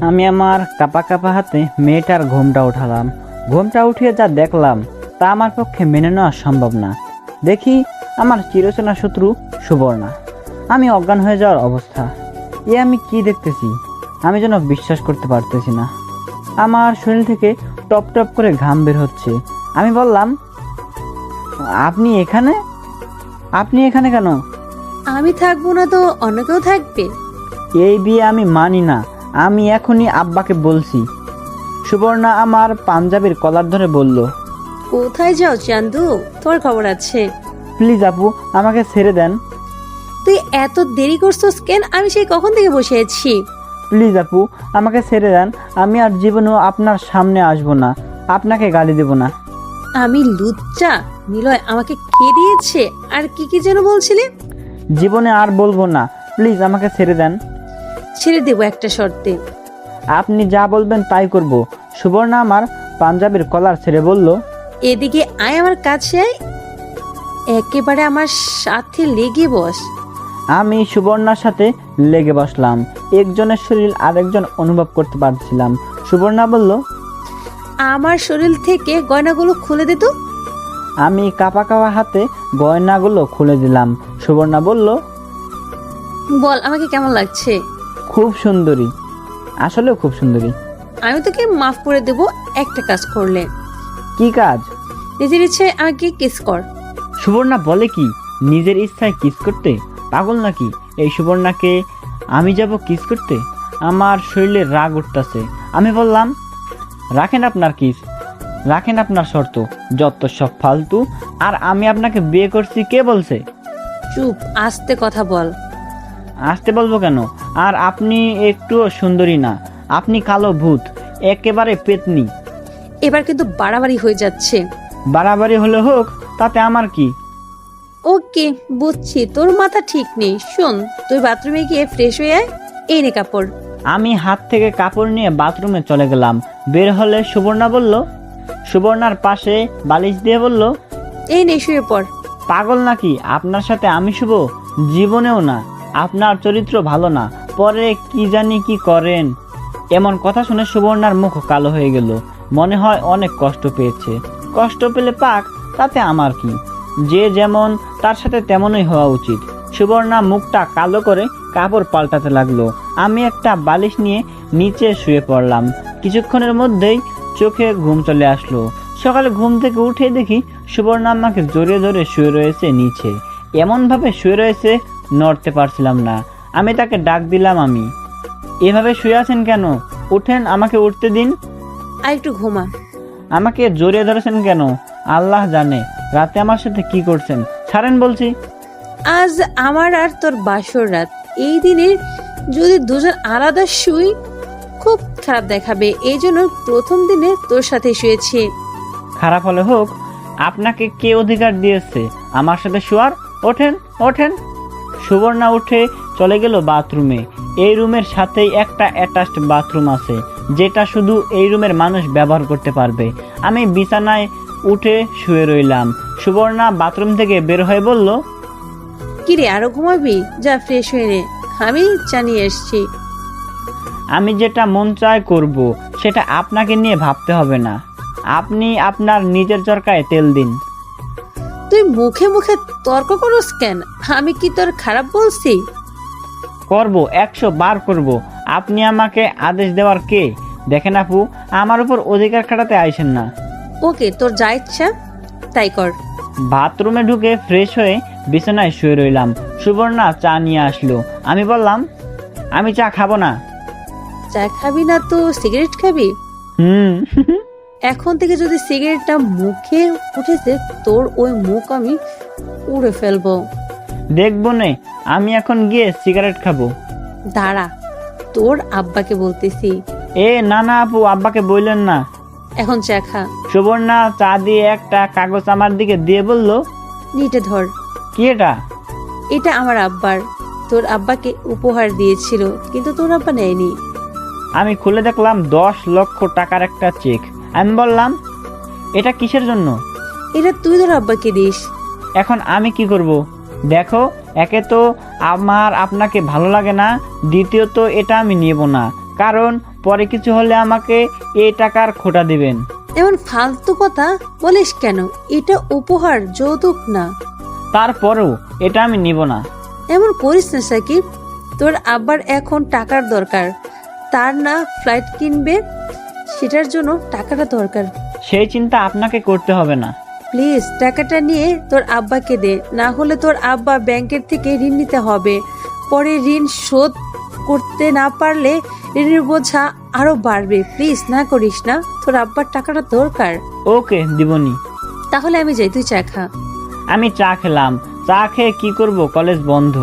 আমি আমার কাপা কাপা হাতে মেয়েটার ঘুমটা উঠালাম। ঘুমটা উঠিয়ে যা দেখলাম তা আমার পক্ষে মেনে নেওয়া সম্ভব না। দেখি আমার চিরচেনা শত্রু সুবর্ণা। আমি অজ্ঞান হয়ে যাওয়ার অবস্থা। আমি কি দেখতেছি? আমি যেন বিশ্বাস করতে পারতেছি না। আমার শরীর থেকে টপ টপ করে ঘাম বের হচ্ছে। আমি বললাম, আপনি এখানে? আপনি এখানে কেন? আমি থাকবো না তো অন্য কেউ থাকবে? এই বিয়ে আমি মানি না। আমি এখনই আব্বাকে বলছি। সুবর্ণা আমার পাঞ্জাবির কলার ধরে বলল, কোথায় যাও চান্দু? তোমার খবর আছে? প্লিজ আপু, আমাকে ছেড়ে দেন। তুই এত দেরি করছিস কেন? আমি সেই কখন থেকে বসে আছি। প্লিজ আপু, আমাকে ছেড়ে দেন। আমি আর জীবনেও আপনার সামনে আসবো না, আপনাকে গালি দেব না। আমি লুচ্চা? নিলয় আমাকে কে দিয়েছে? আর কি কি যেন বলছিলে? জীবনে আর বলবো না, প্লিজ আমাকে ছেড়ে দেন। ছেড়ে দেবো একটা শর্তে। আপনি যা বলবেন তাই করব। সুবর্ণা আমার পাঞ্জাবির কলার ছেড়ে বলল, এদিকে আয়, আমার কাছে আয়, একেবারে আমার সাথে লেগে বস। আমি সুবর্ণার সাথে লেগে বসলাম। একজনের শরীর আরেকজন অনুভব করতে পারছিলাম। সুবর্ণা বলল, আমার শরীর থেকে গয়নাগুলো খুলে দে তো। আমি কাপা কাপা হাতে গয়নাগুলো খুলে দিলাম। সুবর্ণা বলল, বল আমাকে কেমন লাগছে? খুব সুন্দরী, আসলেও খুব সুন্দরী। আমি তোকে মাফ করে দেব একটা কাজ করলে। কি কাজ? নিজের ইচ্ছায় আমাকে কিস কর। সুবর্ণা বলে কি, নিজের ইচ্ছায় কিস করতে? পাগল নাকি? এই সুবর্ণাকে আমি যাব কিস করতে? আমার শরীরে রাগ উঠতেছে। আমি বললাম, রাখেন আপনার কিস, রাখেন আপনার শর্ত, যত সব ফালতু। আর আমি আপনাকে বিয়ে করছি কে বলছে? চুপ, আস্তে কথা বল। আসতে বলবো কেন? আর আপনি একটুও সুন্দরী না, আপনি কালো ভূত, একেবারে পেতনি। এবার কিন্তু বাড়াবাড়ি হয়ে যাচ্ছে। বাড়াবাড়ি হলে হোক, তাতে আমার কি? ওকে, বুঝছি তোর মাথা ঠিক নেই। শোন, তুই বাথরুমে গিয়ে ফ্রেশ হয়ে আয়, এই নে কাপড়। আমি হাত থেকে কাপড় নিয়ে বাথরুমে চলে গেলাম। বের হলে সুবর্ণার পাশে বালিশ দিয়ে বলল, এই নে শুয়ে পড়। পাগল নাকি? আপনার সাথে আমি শুভ? জীবনেও না। আপনার চরিত্র ভালো না, পরে কি জানি কি করেন। এমন কথা শুনে সুবর্ণার মুখ কালো হয়ে গেল। মনে হয় অনেক কষ্ট পেয়েছে। কষ্ট পেলে পাক, তাতে আমার কি? যে যেমন তার সাথে তেমনই হওয়া উচিত। সুবর্ণা মুখটা কালো করে কাপড় পাল্টাতে লাগলো। আমি একটা বালিশ নিয়ে নিচে শুয়ে পড়লাম। কিছুক্ষণের মধ্যেই চোখে ঘুম চলে আসলো। সকালে ঘুম থেকে উঠে দেখি সুবর্ণা আমাকে জোরে জোরে শুয়ে রয়েছে নিচে। এমনভাবে শুয়ে রয়েছে, নড়তে পারছিলাম না। আমি তাকে ডাক দিলাম, আমি, এভাবে শুয়ে আছেন কেন? উঠেন, আমাকে উঠতে দিন। আর একটু ঘুমা। আমাকে জড়িয়ে ধরেছেন কেন? আল্লাহ জানে রাতে আমার সাথে কি করছেন। ছাড়েন বলছি। আজ আমার আর তোর বাসর রাত। এই দিনে যদি দুজন আলাদা শুই, খুব খারাপ দেখাবে। এই জন্য প্রথম দিনে তোর সাথে শুয়েছি। খারাপ হলে হোক, আপনাকে কে অধিকার দিয়েছে আমার সাথে শোয়ার? ওঠেন, ওঠেন। সুবর্ণা উঠে চলে গেল বাথরুমে। এই রুমের সাথেই একটা অ্যাটাচড বাথরুম আছে, যেটা শুধু এই রুমের মানুষ ব্যবহার করতে পারবে। আমি বিছানায় উঠে শুয়ে রইলাম। সুবর্ণা বাথরুম থেকে বের হয়ে বলল, কিরে, আরো ঘুমাবি? যা ফ্রেশ হয়ে নে, আমি চা নিয়ে এসছি। আমি যেটা মন চায় করব, সেটা আপনাকে নিয়ে ভাবতে হবে না। আপনি আপনার নিজের চরকায় তেল দিন। তুই মুখে মুখে তর্ক করস কেন? আমি কি তোর খারাপ বলছি? করব, 100 বার করব। আপনি আমাকে আদেশ দেওয়ার কে? দেখেন আপু, আমার উপর অধিকার খাটাতে আইসেন না। ওকে, তোর যা ইচ্ছা তাই কর। বাথরুমে ঢুকে ফ্রেশ হয়ে বিছানায় শুয়ে রইলাম। সুবর্ণা চা নিয়ে আসলো। আমি বললাম, আমি চা খাবো না। চা খাবি না তো সিগারেট খাবি? হুম। এখন থেকে যদি সিগারেটটা মুখে উঠেছে, তোর ওই মুখ আমি উড়ে ফেলবো। দেখবো নে, আমি এখন গিয়ে সিগারেট খাবো। দাঁড়া, তোর আব্বাকে বলতেছি। না না আপু, আব্বাকে বললেন না। এখন চা খা। সুবর্ণা চা দিয়ে একটা কাগজ আমার দিকে দিয়ে বলল, নিটে ধর। কি এটা? এটা আমার আব্বার, তোর আব্বাকে উপহার দিয়েছিল, কিন্তু তোর আব্বা নেয়নি। আমি খুলে দেখলাম 10 লক্ষ টাকার একটা চেক। আমি বললাম, এটা কিসের জন্য? এটা তুই তোর আব্বাকে দিস। এখন আমি কি করব? দেখো, একে তো আমার আপনাকে ভালো লাগে না, দ্বিতীয়ত এটা আমি নেব না। কারণ পরে কিছু হলে আমাকে এই টাকার খোটা দিবেন। এমন ফালতু কথা বলিস কেন? এটা উপহার, যৌতুক না। তারপরেও এটা আমি নিব না। এমন করিস না সাকিব, তোর আব্বার এখন টাকার দরকার। তার না ফ্লাইট কিনবে, সেটার জন্য টাকাটা দরকার। সেই চিন্তা আপনাকে করতে হবে না। প্লিজ টাকাটা নিয়ে তোর আব্বাকে দে, না হলে তোর আব্বা ব্যাংকের থেকে ঋণ নিতে হবে। পরে ঋণ শোধ করতে না পারলে ঋণের বোঝা আরো বাড়বে। প্লিজ না করিস না, তোর আব্বার টাকাটা দরকার। ওকে, দিবনি। তাহলে আমি যাই, তুই চা খা। আমি চা খেলাম। চা খেয়ে কি করব, কলেজ বন্ধ।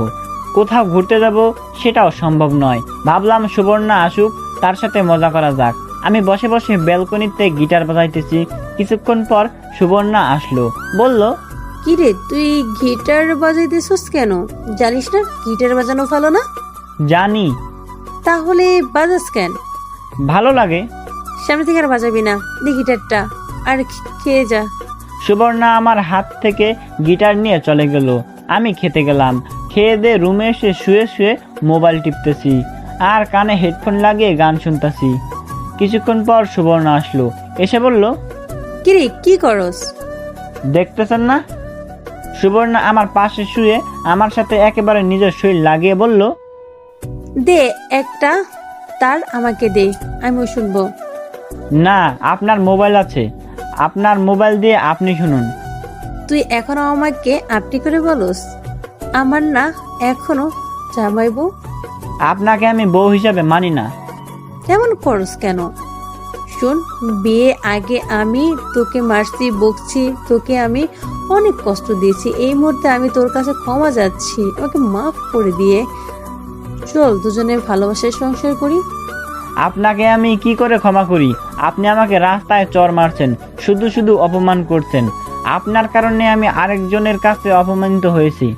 কোথাও ঘুরতে যাব সেটাও সম্ভব নয়। ভাবলাম সুবর্ণা আসুক, তার সাথে মজা করা যাক। আমি বসে বসে ব্যালকনিতে গিটার বাজাইতেছি। কিছুক্ষণ পর সুবর্ণা আসলো, বলল, কিরে তুই গিটার বাজাইতেছিস কেন? জানিস না গিটার বাজানো ভালো না? জানি। তাহলে বাজাস কেন? ভালো লাগে। সামনে থেকে আর বাজাবি না, নে গিটারটা আর খেয়ে যা। সুবর্ণা আমার হাত থেকে গিটার নিয়ে চলে গেল। আমি খেতে গেলাম। খেয়ে দিয়ে রুমে এসে শুয়ে শুয়ে মোবাইল টিপতেছি আর কানে হেডফোন লাগিয়ে গান শুনতেছি। কিছুক্ষণ পর সুবর্ণা আসলো, এসে বলল, কিরে কি করস? দেখতেছেন না? সুবর্ণা আমার পাশে শুয়ে আমার সাথে একেবারে নিজের শরীর লাগিয়ে বলল, দে একটা তার আমাকে দে, আমিও শুনবো। না, আপনার মোবাইল আছে, আপনার মোবাইল দিয়ে আপনি শুনুন। তুই এখনো আমাকে আপনি করে বলস? আমার না এখনো জামাই বউ? আপনাকে আমি বউ হিসাবে মানি না। তেমন করস কেন? শোন, বিয়ে আগে আমি তোকে মারছি, বকছি, তোকে আমি অনেক কষ্ট দিয়েছি। এই মুহূর্তে আমি তোর কাছে ক্ষমা যাচ্ছি, আমাকে মাফ করে দিয়ে চল দুজনে ভালোবাসায় সংসার করি। আপনাকে আমি কি করে ক্ষমা করি? আপনি আমাকে রাস্তায় চর মারছেন, শুধু শুধু অপমান করছেন। আপনার কারণে আমি আরেকজনের কাছে অপমানিত হয়েছি।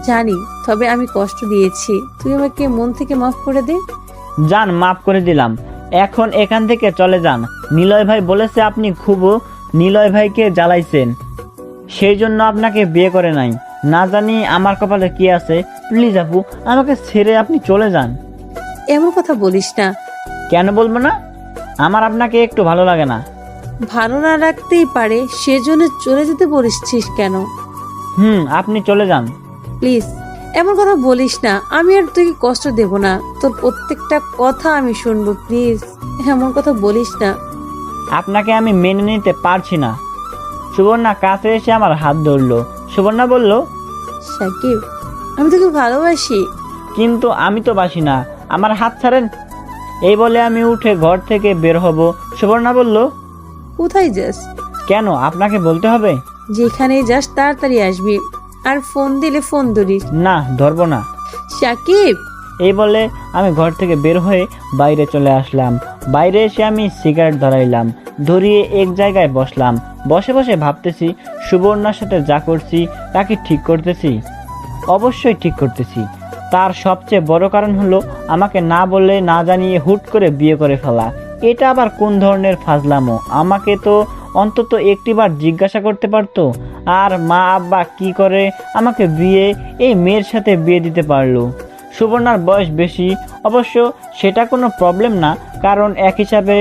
জানি, তবে আমি কষ্ট দিয়েছি, তুই আমাকে মন থেকে মাফ করে দে। যান, মাফ করে দিলাম। এখন এখান থেকে চলে যান। নিলয় ভাই বলেছে আপনি খুব নিলয় ভাইকে জ্বালাইছেন, সেই জন্য আপনাকে বিয়ে করে নাই। না জানি আমার কপালে কি আছে। প্লিজ আপু, আমাকে ছেড়ে আপনি চলে যান। এমন কথা বলিস না। কেন বলবো না? আমার আপনাকে একটু ভালো লাগে না। ভালো না রাখতেই পারে, সেজন্য চলে যেতে বলিসছিস কেন? আপনি চলে যান। প্লিজ এমন কথা বলিস না, আমি আর তোকে কষ্ট দেব না, তোর প্রত্যেকটা কথা আমি শুনবো। প্লিজ এমন কথা বলিস না। আপনাকে আমি মেনে নিতে পারছি না। সুবর্ণা কাছে এসে আমার হাত ধরলো। সুবর্ণা বলল, সাকিব, আমি তোকে ভালোবাসি। কিন্তু আমি তো বাসি না, আমার হাত ছাড়েন। এই বলে আমি উঠে ঘর থেকে বের হব। সুবর্ণা বলল, কোথায় যাস? কেন, আপনাকে বলতে হবে? যেখানে যাস তাড়াতাড়ি আসবি, আর ফোন দিলে ফোন ধরিস। না, ধরবো না। সাকিব। এই বলে আমি ঘর থেকে বের হয়ে বাইরে চলে আসলাম। বাইরে এসে আমি সিগারেট ধরাইলাম, ধরিয়ে এক জায়গায় বসলাম। বসে বসে ভাবতেছি, সুবর্ণার সাথে যা করছি তা কি ঠিক করতেছি? অবশ্যই ঠিক করতেছি। তার সবচেয়ে বড় কারণ হলো আমাকে না বলে না জানিয়ে হুট করে বিয়ে করে ফেলা। এটা আবার কোন ধরনের ফাজলামো? আমাকে তো অন্তত একটিবার জিজ্ঞাসা করতে পারতো। আর মা আব্বা কি করে আমাকে এই মেয়ের সাথে বিয়ে দিতে পারলো? সুবর্ণার বয়স বেশি, অবশ্য সেটা কোনো প্রবলেম না, কারণ এক হিসাবে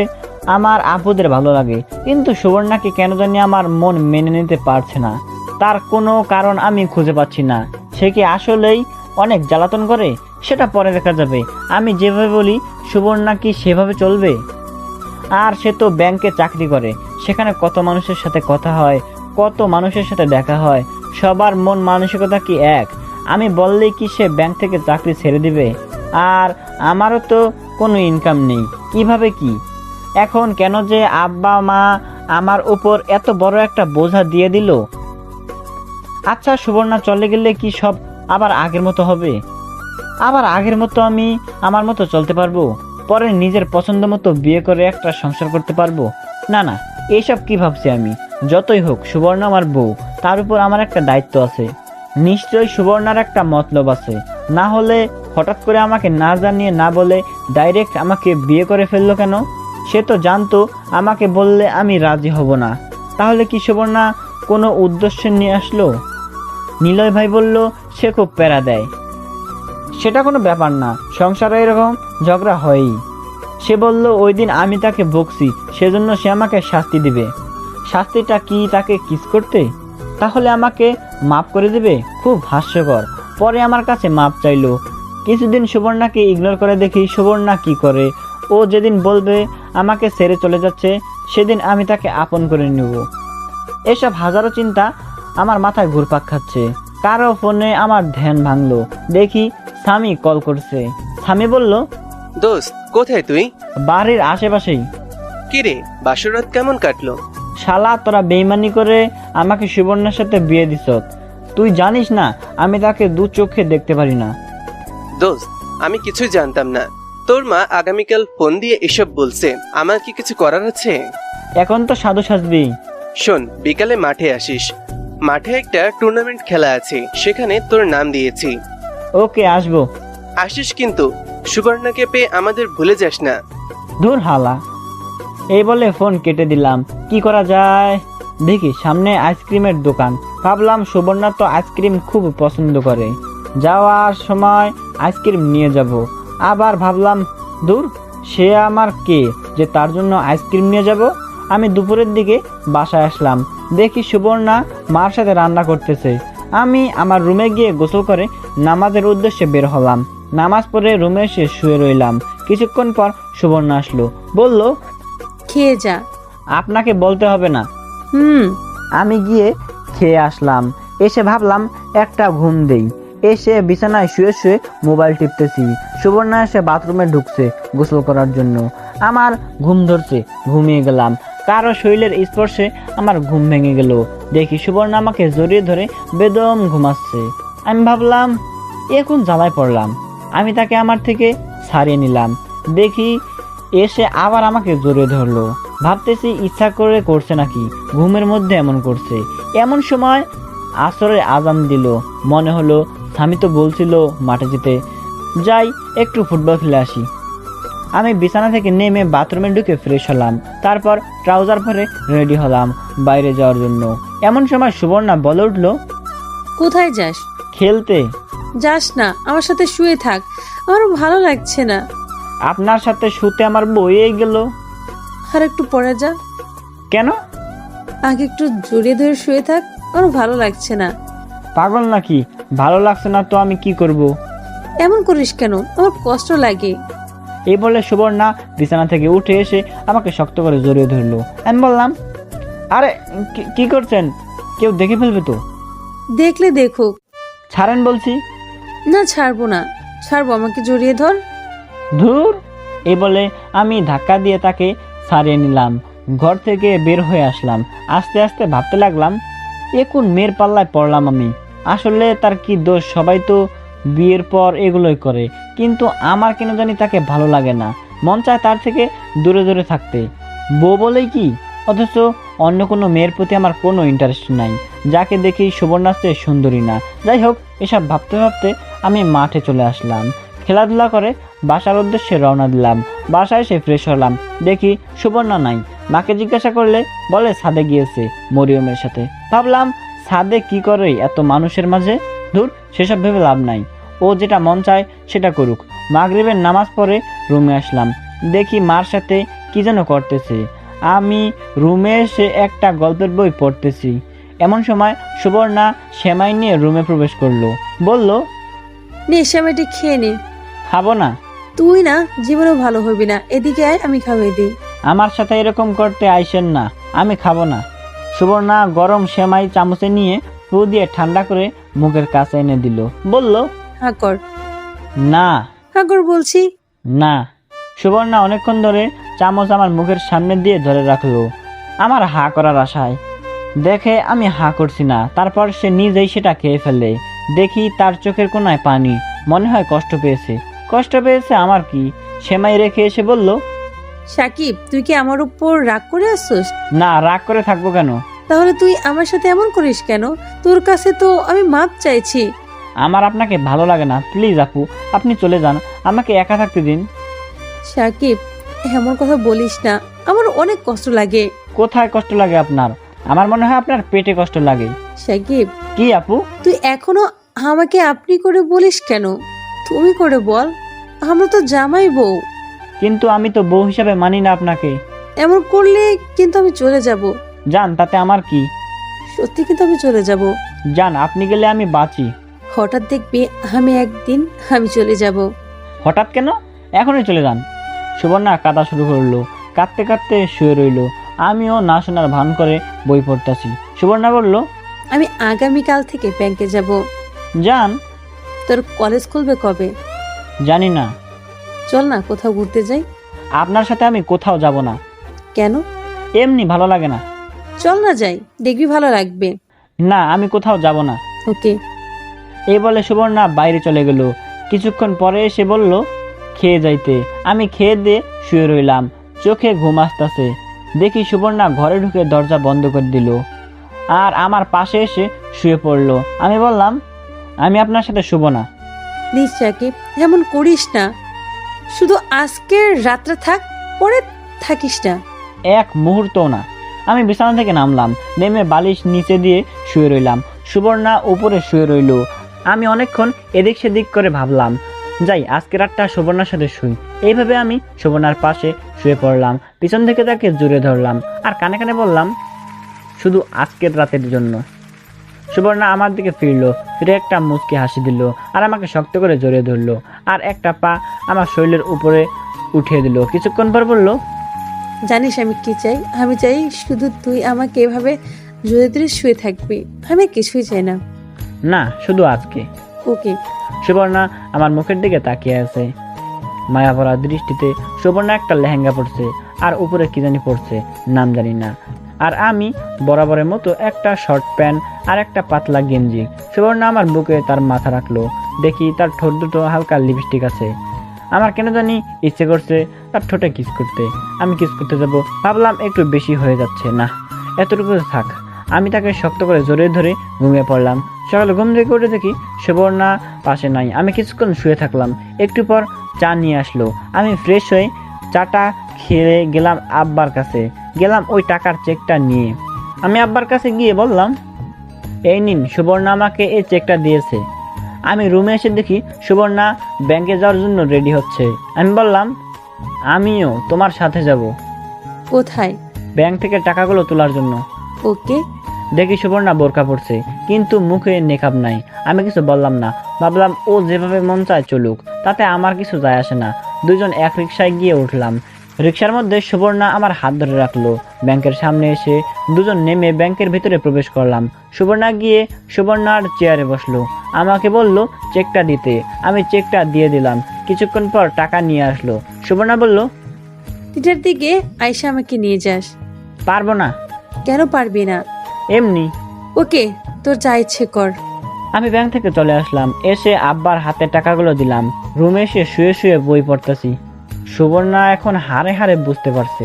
আমার আপুদের ভালো লাগে। কিন্তু সুবর্ণাকে কেন জানি আমার মন মেনে নিতে পারছে না। তার কোনো কারণ আমি খুঁজে পাচ্ছি না। সে কি আসলেই অনেক জ্বালাতন করে? সেটা পরে দেখা যাবে। আমি যেভাবে বলি সুবর্ণা কি সেভাবে চলবে? আর সে তো ব্যাংকে চাকরি করে, সেখানে কত মানুষের সাথে কথা হয়, কত মানুষের সাথে দেখা হয়। সবার মন মানসিকতা কি এক? আমি বললেই কি সে ব্যাংক থেকে চাকরি ছেড়ে দিবে? আর আমারও তো কোনো ইনকাম নেই, কিভাবে কি? এখন কেন যে আব্বা মা আমার উপর এত বড় একটা বোঝা দিয়ে দিল? আচ্ছা, সুবর্ণা চলে গেলে কি সব আবার আগের মতো হবে? আবার আগের মতো আমি আমার মতো চলতে পারবো? পরে নিজের পছন্দ মতো বিয়ে করে একটা সংসার করতে পারবো? না না, এইসব কি ভাবছি আমি? যতই হোক সুবর্ণা আমার বউ, তার উপর আমার একটা দায়িত্ব আছে। নিশ্চয়ই সুবর্ণার একটা মতলব আছে, না হলে হঠাৎ করে আমাকে না জানিয়ে না বলে ডাইরেক্ট আমাকে বিয়ে করে ফেললো কেন? সে তো জানতো আমাকে বললে আমি রাজি হব না। তাহলে কি সুবর্ণা কোনো উদ্দেশ্য নিয়ে আসলো? নিলয় ভাই বলল সে খুব প্যারা দেয়। সেটা কোনো ব্যাপার না, সংসারে এরকম ঝগড়া হয়ই। সে বলল ওই দিন আমি তাকে বকছি, সেজন্য সে আমাকে শাস্তি দিবে। শাস্তিটা কি, তাকে কিস করতে? তাহলে আমাকে মাফ করে দেবে? খুব হাস্যকর। পরে আমার কাছে মাপ চাইলো। কিছুদিন সুবর্ণাকে ইগনোর করে দেখি সুবর্ণা কি করে। ও যেদিন বলবে আমাকে ছেড়ে চলে যাচ্ছে, সেদিন আমি তাকে আপন করে নেব। এসব হাজারো চিন্তা আমার মাথায় ঘুরপাক খাচ্ছে। কারো ফোনে আমার ধ্যান ভাঙলো, দেখি স্বামী কল করছে। স্বামী বলল, দোস্ত কোথায় তুই? বাড়ির আশেপাশেই। কিরে বাসরাত কেমন কাটলো? শালা, তোরা বেইমানি করে আমাকে সুবর্ণার সাথে বিয়ে দিছ। তুই জানিস না আমি তাকে দু চোখে দেখতে পারি না। দোস্ত আমি কিছুই জানতাম না। তোর মা আগামীকাল ফোন দিয়ে এসব বলছে, আমার কি কিছু করার আছে? এখন তো সাধু সাজবি। শোন, বিকালে মাঠে আসিস। মাঠে একটা টুর্নামেন্ট খেলা আছে, সেখানে তোর নাম দিয়েছি। ওকে, আসবো। আসিস কিন্তু, সুবর্ণাকে পেয়ে আমাদের ভুলে যাস না। ধুর হালা। এই বলে ফোন কেটে দিলাম। কি করা যায়? দেখি সামনে আইসক্রিমের দোকান। ভাবলাম সুবর্ণা তো আইসক্রিম খুব পছন্দ করে, যাওয়ার সময় আইসক্রিম নিয়ে যাব। আবার ভাবলাম, দূর, সে আমার কে যে তার জন্য আইসক্রিম নিয়ে যাব। আমি দুপুরের দিকে বাসায় আসলাম, দেখি সুবর্ণা মার সাথে রান্না করতেছে। আমি আমার রুমে গিয়ে গোসল করে নামাজের উদ্দেশ্যে বের হলাম। নামাজ পড়ে রুমে এসে শুয়ে রইলাম। কিছুক্ষণ পর সুবর্ণা আসলো, বলল, খেয়ে যা। আপনাকে বলতে হবে না। আমি গিয়ে খেয়ে আসলাম। এসে ভাবলাম একটা ঘুম দেই। এসে বিছানায় শুয়ে শুয়ে মোবাইল টিপতেছি। সুবর্ণা এসে বাথরুমে ঢুকছে গোসল করার জন্য। আমার ঘুম ধরছে, ঘুমিয়ে গেলাম। কারো শরীরের স্পর্শে আমার ঘুম ভেঙে গেল। দেখি সুবর্ণা আমাকে জড়িয়ে ধরে বেদম ঘুমাচ্ছে। আমি ভাবলাম, এখন জ্বালায় পড়লাম। আমি তাকে আমার থেকে ছাড়িয়ে নিলাম। দেখি এসে আবার আমাকে জড়িয়ে ধরলো। ভাবতেছি ইচ্ছা করে করছে নাকি, ঘুমের মধ্যে এমন করছে। এমন সময় আসরের আজান দিল। মনে হলো স্বামী তো বলছিল মাঠে যেতে, যাই একটু ফুটবল খেলে আসি। আমি বিছানা থেকে নেমে বাথরুমে ঢুকে ফ্রেশ হলাম। তারপর ট্রাউজার পরে রেডি হলাম বাইরে যাওয়ার জন্য। এমন সময় সুবর্ণা বলে উঠলো, কোথায় যাস? খেলতে। যাস না, আমার সাথে শুয়ে থাক, আমার ভালো লাগছে না। আপনার সাথে শুতে আমার বইয়ে গেল। আর একটু পরে যা। কেন? আগে একটু জড়িয়ে ধরে শুয়ে থাক, আমার ভালো লাগছে না। পাগল নাকি? ভালো লাগছে না তো আমি কি করব? এমন করিস কেন? আমার কষ্ট লাগে। এই বলে সুবর্ণা বিছানা থেকে উঠে এসে আমাকে শক্ত করে জড়িয়ে ধরলো। আমি বললাম, আরে কি করছেন? কেউ দেখে ফেলবে তো। দেখলে দেখুক। ছাড়েন বলছি। না, ছাড়বো না। ছাড়বো, আমাকে জড়িয়ে ধর। ধুর। এই বলে আমি ধাক্কা দিয়ে তাকে ছাড়িয়ে নিলাম। ঘর থেকে বের হয়ে আসলাম। আস্তে আস্তে ভাবতে লাগলাম, এখন মেয়ের পাল্লায় পড়লাম আমি। আসলে তার কি দোষ? সবাই তো বিয়ের পর এগুলোই করে, কিন্তু আমার কেন জানি তাকে ভালো লাগে না। মন চায় তার থেকে দূরে দূরে থাকতে। বউ বলেই কি, অথচ অন্য কোনো মেয়ের প্রতি আমার কোনো ইন্টারেস্ট নাই, যাকে দেখি সুবর্ণার চেয়ে সুন্দরী না। যাই হোক, এসব ভাবতে ভাবতে আমি মাঠে চলে আসলাম। খেলাধুলা করে বাসার উদ্দেশ্যে রওনা দিলাম। বাসায় এসে ফ্রেশ হলাম, দেখি সুবর্ণা নাই। মাকে জিজ্ঞাসা করলে বলে ছাদে গিয়েছে মরিয়মের সাথে। ভাবলাম, ছাদে কি করে এত মানুষের মাঝে? ধুর, সেসব ভেবে লাভ নাই। ও যেটা মন চায় সেটা করুক। মাগরিবের নামাজ পড়ে রুমে আসলাম, দেখি মার সাথে কি যেন করতেছে। আমি রুমে এসে একটা গল্পের বই পড়তেছি। এমন সময় সুবর্ণা সেমাই নিয়ে রুমে প্রবেশ করলো। বলল, নে সেমাইটি খেয়ে নে। খাবো না। তুই না, জীবনেও ভালো হবি না। এদিকে আয়, আমি খাওয়াই দিই। আমার সাথে এরকম করতে আইসেন না, আমি খাবো না। সুবর্ণা গরম সেমাই চামচে নিয়ে ফু দিয়ে ঠান্ডা করে মুখের কাছে এনে দিল। বলল, হা কর। না। হা কর বলছি। না। সুবর্ণা অনেকক্ষণ ধরে চামচ আমার মুখের সামনে দিয়ে ধরে রাখলো আমার হা করার আশায়। দেখে আমি হা করছি না। তারপর সে নিজেই সেটা খেয়ে ফেলে। দেখি তার চোখের কোনায় পানি। মনে হয় কষ্ট পেয়েছে। কষ্ট পেয়েছে আমার কি? সেমাই রেখে এসে বলল, সাকিব, তুই কি আমার উপর রাগ করে আসছিস? না, রাগ করে থাকবো কেন? তাহলে তুই আমার সাথে এমন করিস কেন? তোর কাছে তো আমি মাপ চাইছি। আমার আপনাকে ভালো লাগে না। প্লিজ আপু, আপনি চলে যান, আমাকে একা থাকতে দিন। সাকিব, এমন কথা বলিস না, আমার অনেক কষ্ট লাগে। কোথায় কষ্ট লাগে আপনার? আমার মনে হয় আপনার পেটে কষ্ট লাগে। সাকিব, কি আপু? তুই এখনো আমাকে আপনি করে বলিস কেন? তুমি করে বল, আমরা তো জামাই বউ। কিন্তু আমি তো বউ হিসাবে মানি না আপনাকে। এমন করলে কিন্তু আমি চলে যাব। যান, তাতে আমার কি? সত্যি কিন্তু আমি চলে যাব। যান, আপনি গেলে আমি বাঁচি। হঠাৎ দেখবি আমি চলে যাব। হঠাৎ কেন? এখনই চলে যান। সুবর্ণা কাঁদা শুরু করলো। কাঁদতে কাঁদতে শুয়ে রইল। আমিও না শোনার ভান করে বই পড়তাছি। সুবর্ণা বলল, আমি আগামীকাল থেকে ব্যাংকে যাব। যান। তোর কলেজ খুলবে কবে? জানি না। চল না কোথাও ঘুরতে যাই। আপনার সাথে আমি কোথাও যাব না। কেন? এমনি ভালো লাগে না। চল না যাই, দেখবি ভালো লাগবে। না, আমি কোথাও যাব না। ওকে। এই বলে সুবর্ণা বাইরে চলে গেল। কিছুক্ষণ পরে এসে বলল খেয়ে যাইতে। আমি খেয়ে দিয়ে শুয়ে রইলাম। চোখে ঘুম আসতেছে। দেখি সুবর্ণা ঘরে ঢুকে দরজা বন্ধ করে দিল আর আমার পাশে এসে শুয়ে পড়লো। আমি বললাম, আমি আপনার সাথে শুব না। প্লিজ সাকিব, এমন করিস না। শুধু আজকের রাতটা থাক, পরে থাকিস না। এক মুহূর্তও না। আমি বিছানা থেকে নামলাম, নেমে বালিশ নিচে দিয়ে শুয়ে রইলাম। সুবর্ণা উপরে শুয়ে রইল। আমি অনেকক্ষণ এদিক সেদিক করে ভাবলাম, যাই আজকে রাতটা সুবর্ণার সাথে শুই। এইভাবে আমি সুবর্ণার পাশে শুয়ে পড়লাম। পিছন থেকে তাকে জড়িয়ে ধরলাম আর কানে কানে বললাম, শুধু আজকের রাতের জন্য। সুবর্ণা আমার দিকে ফিরে একটা মুচকি হাসি দিল আর আমাকে শক্ত করে জড়িয়ে ধরলো আর একটা পা আমার শরীরের উপরে উঠিয়ে দিল। কিছুক্ষণ পর বলল, জানিস আমি কি চাই? আমি চাই শুধু তুই আমাকে এভাবে জড়িয়ে ধরে শুয়ে থাকবি। আমি কিছুই চাই না। না, শুধু আজকে। ওকে। সুবর্ণা আমার মুখের দিকে তাকিয়ে আছে মায়া ভরা দৃষ্টিতে। সুবর্ণা একটা লেহেঙ্গা পরছে আর উপরে কি জানি পরছে, নাম জানি না। আর আমি বরাবরের মতো একটা শর্ট প্যান্ট আর একটা পাতলা গেঞ্জি। সুবর্ণা আমার বুকে তার মাথা রাখলো। দেখি তার ঠোঁট দুটো হালকা লিপস্টিক আছে। আমার কেন জানি ইচ্ছে করছে তার ঠোঁটে কিস করতে। আমি কিস করতে যাব, ভাবলাম একটু বেশি হয়ে যাচ্ছে, না এতটুকু থাক। আমি তাকে শক্ত করে জড়িয়ে ধরে ঘুমিয়ে পড়লাম। সকালে ঘুম থেকে উঠে দেখি সুবর্ণা পাশে নাই। আমি কিছুক্ষণ শুয়ে থাকলাম। একটু পর চা নিয়ে আসলো। আমি ফ্রেশ হয়ে চাটা খেয়ে গেলাম আব্বার কাছে। গেলাম ওই টাকার চেকটা নিয়ে। আমি আব্বার কাছে গিয়ে বললাম, এই নিন, সুবর্ণা আমাকে এই চেকটা দিয়েছে। আমি রুমে এসে দেখি সুবর্ণা ব্যাংকে যাওয়ার জন্য রেডি হচ্ছে। আমি বললাম, আমিও তোমার সাথে যাব। কোথায়? ব্যাংক থেকে টাকাগুলো তোলার জন্য। ওকে। দেখি সুবর্ণা বোরকা পড়ছে, কিন্তু মুখে নেকাব নাই। আমি কিছু বললাম না, ভাবলাম ও যেভাবে মন চায় চলুক, তাতে আমার কিছু যায় আসে না। দুজন এক রিক্সায় গিয়ে উঠলাম। রিক্সার মধ্যে সুবর্ণা আমার হাত ধরে রাখলো। ব্যাংকের সামনে এসে দুজন নেমে ব্যাংকের ভিতরে প্রবেশ করলাম। সুবর্ণা গিয়ে সুবর্ণার চেয়ারে বসলো। আমাকে বলল চেকটা দিতে। আমি চেকটা দিয়ে দিলাম। কিছুক্ষণ পর টাকা নিয়ে আসলো। সুবর্ণা বলল, তিনটার দিকে আয়শা আমাকে নিয়ে যাস। পারবো না। কেন পারবি না? এমনি। ওকে, তোর যা ইচ্ছে কর। আমি ব্যাংক থেকে চলে আসলাম। এসে আব্বার হাতে টাকাগুলো দিলাম। রুমে এসে শুয়ে শুয়ে বই পড়তেছি। সুবর্ণা এখন হারে হারে বুঝতে পারছে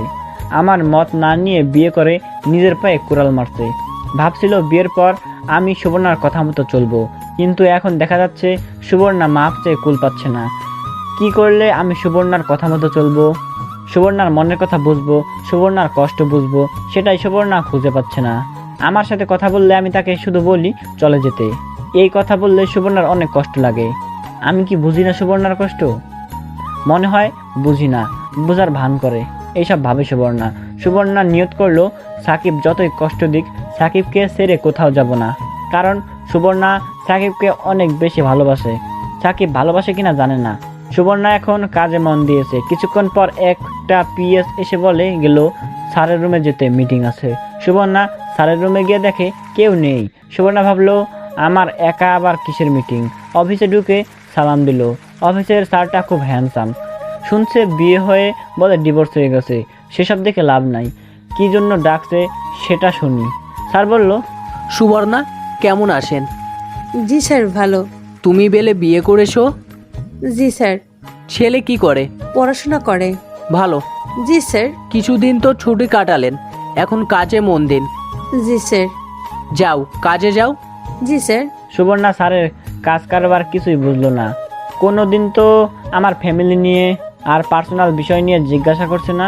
আমার মত না নিয়ে বিয়ে করে নিজের পায়ে কুড়াল মারছে। ভাবছিল বিয়ের পর আমি সুবর্ণার কথা মতো চলবো, কিন্তু এখন দেখা যাচ্ছে সুবর্ণা মাপ চেয়ে কুল পাচ্ছে না। কি করলে আমি সুবর্ণার কথা মতো চলবো, সুবর্ণার মনের কথা বুঝবো, সুবর্ণার কষ্ট বুঝবো, সেটাই সুবর্ণা খুঁজে পাচ্ছে না। আমার সাথে কথা বললে আমি তাকে শুধু বলি চলে যেতে। এই কথা বললে সুবর্ণার অনেক কষ্ট লাগে। আমি কি বুঝি না সুবর্ণার কষ্ট? মনে হয় বুঝি না, বোঝার ভান করে এইসব ভাবে সুবর্ণা। সুবর্ণা নিয়ত করলো সাকিব যতই কষ্ট দিক, সাকিবকে ছেড়ে কোথাও যাব না। কারণ সুবর্ণা সাকিবকে অনেক বেশি ভালোবাসে। সাকিব ভালোবাসে কিনা জানে না। সুবর্ণা এখন কাজে মন দিয়েছে। কিছুক্ষণ পর একটা পিএস এসে বলে গেল স্যারের রুমে যেতে, মিটিং আছে। সুবর্ণা স্যারের রুমে গিয়ে দেখে কেউ নেই। সুবর্ণা ভাবলো আমার একা আবার কিসের মিটিং। অফিসে ঢুকে সালাম দিল। অফিসের স্যারটা খুব হ্যান্ডসাম। শুনছে বিয়ে হয়ে বলে ডিভোর্স হয়ে গেছে। সেসব দেখে লাভ নাই, কি জন্য ডাকছে সেটা শুনি। স্যার বলল, সুবর্ণা, কেমন আছেন? জি স্যার, ভালো। তুমি বেলে বিয়ে করেছো? জি স্যার। ছেলে কি করে? পড়াশোনা করে। ভালো। জি স্যার। কিছুদিন তো ছুটি কাটালেন, এখন কাজে মন দিন। জি স্যার। যাও, কাজে যাও। জি স্যার। সুবর্ণা স্যারের কাজ কারবার কিছুই বুঝলো না। কোনো দিন তো আমার ফ্যামিলি নিয়ে আর পার্সোনাল বিষয় নিয়ে জিজ্ঞাসা করছে না।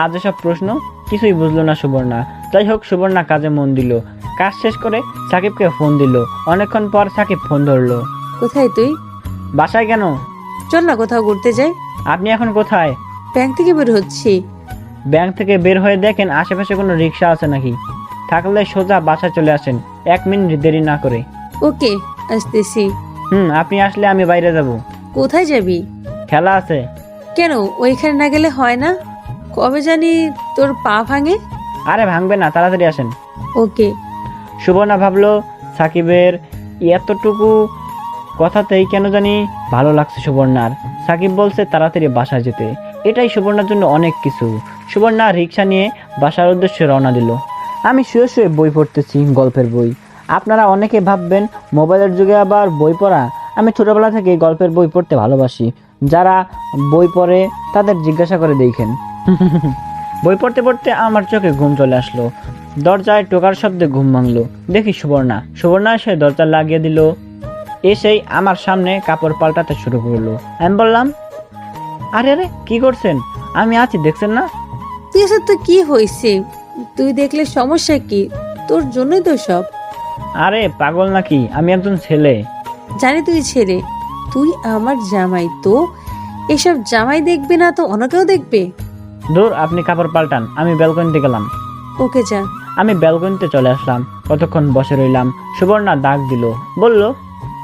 আজ এসব প্রশ্ন কিছুই বুঝলো না সুবর্ণা। যাই হোক, সুবর্ণা কাজে মন দিল। কাজ শেষ করে সাকিবকে ফোন দিল। অনেকক্ষণ পর সাকিব ফোন ধরলো। কোথায় তুই? বাসায়। কেন? চল না কোথাও ঘুরতে যাই। আপনি এখন কোথায়? ব্যাংক থেকে বের হচ্ছি। ব্যাংক থেকে বের হয়ে দেখেন আশেপাশে কোনো রিক্সা আছে নাকি, থাকলে সোজা বাসায় চলে আসেন, 1 মিনিট দেরি না করে। ওকে, আসতেছি। আপনি আসলে আমি বাইরে যাব। কোথায় যাবি? খেলা আছে। কেন ওইখানে না গেলে হয় না? কবে জানি তোর পা ভাঙে। আরে ভাঙবে না, তাড়াতাড়ি আসেন। ওকে। সুবর্ণা ভাবলো সাকিবের এতটুকু কথাতেই কেন জানি ভালো লাগছে সুবর্ণার। সাকিব বলছে তাড়াতাড়ি বাসায় যেতে, এটাই সুবর্ণার জন্য অনেক কিছু। সুবর্ণা রিক্সা নিয়ে বাসার উদ্দেশ্যে রওনা দিল। আমি শুয়ে শুয়ে বই পড়তেছি, গল্পের বই। আপনারা অনেকে ভাববেন মোবাইলের যুগে আবার বই পড়া। আমি ছোটবেলা থেকে গল্পের বই পড়তে ভালোবাসি। যারা বই পড়ে তাদের জিজ্ঞাসা করে দেখেন। বই পড়তে পড়তে আমার চোখে ঘুম চলে আসলো। দরজায় টোকার শব্দে ঘুম ভাঙলো। দেখি সুবর্ণা এসে দরজা লাগিয়ে দিল। এসেই আমার সামনে কাপড় পাল্টাতে শুরু করলো। আমি বললাম, আরে আরে কি করছেন? আমি আছি, দেখছেন না? তুই এসব তো কি হয়েছে? তুই দেখলে সমস্যা কি? তোর জন্যই তো সব। আরে পাগল নাকি, আমি একজন ছেলে। জানি তুই ছেলে, তুই আমার জামাই, তো এসব জামাই দেখবে না তো অন্য কেউ দেখবে? দূর, আপনি কাপড় পাল্টান, আমি ব্যালকনিতে গেলাম। ওকে যা। আমি ব্যালকনিতে চলে আসলাম। কতক্ষণ বসে রইলাম। সুবর্ণা ডাক দিল, বলল,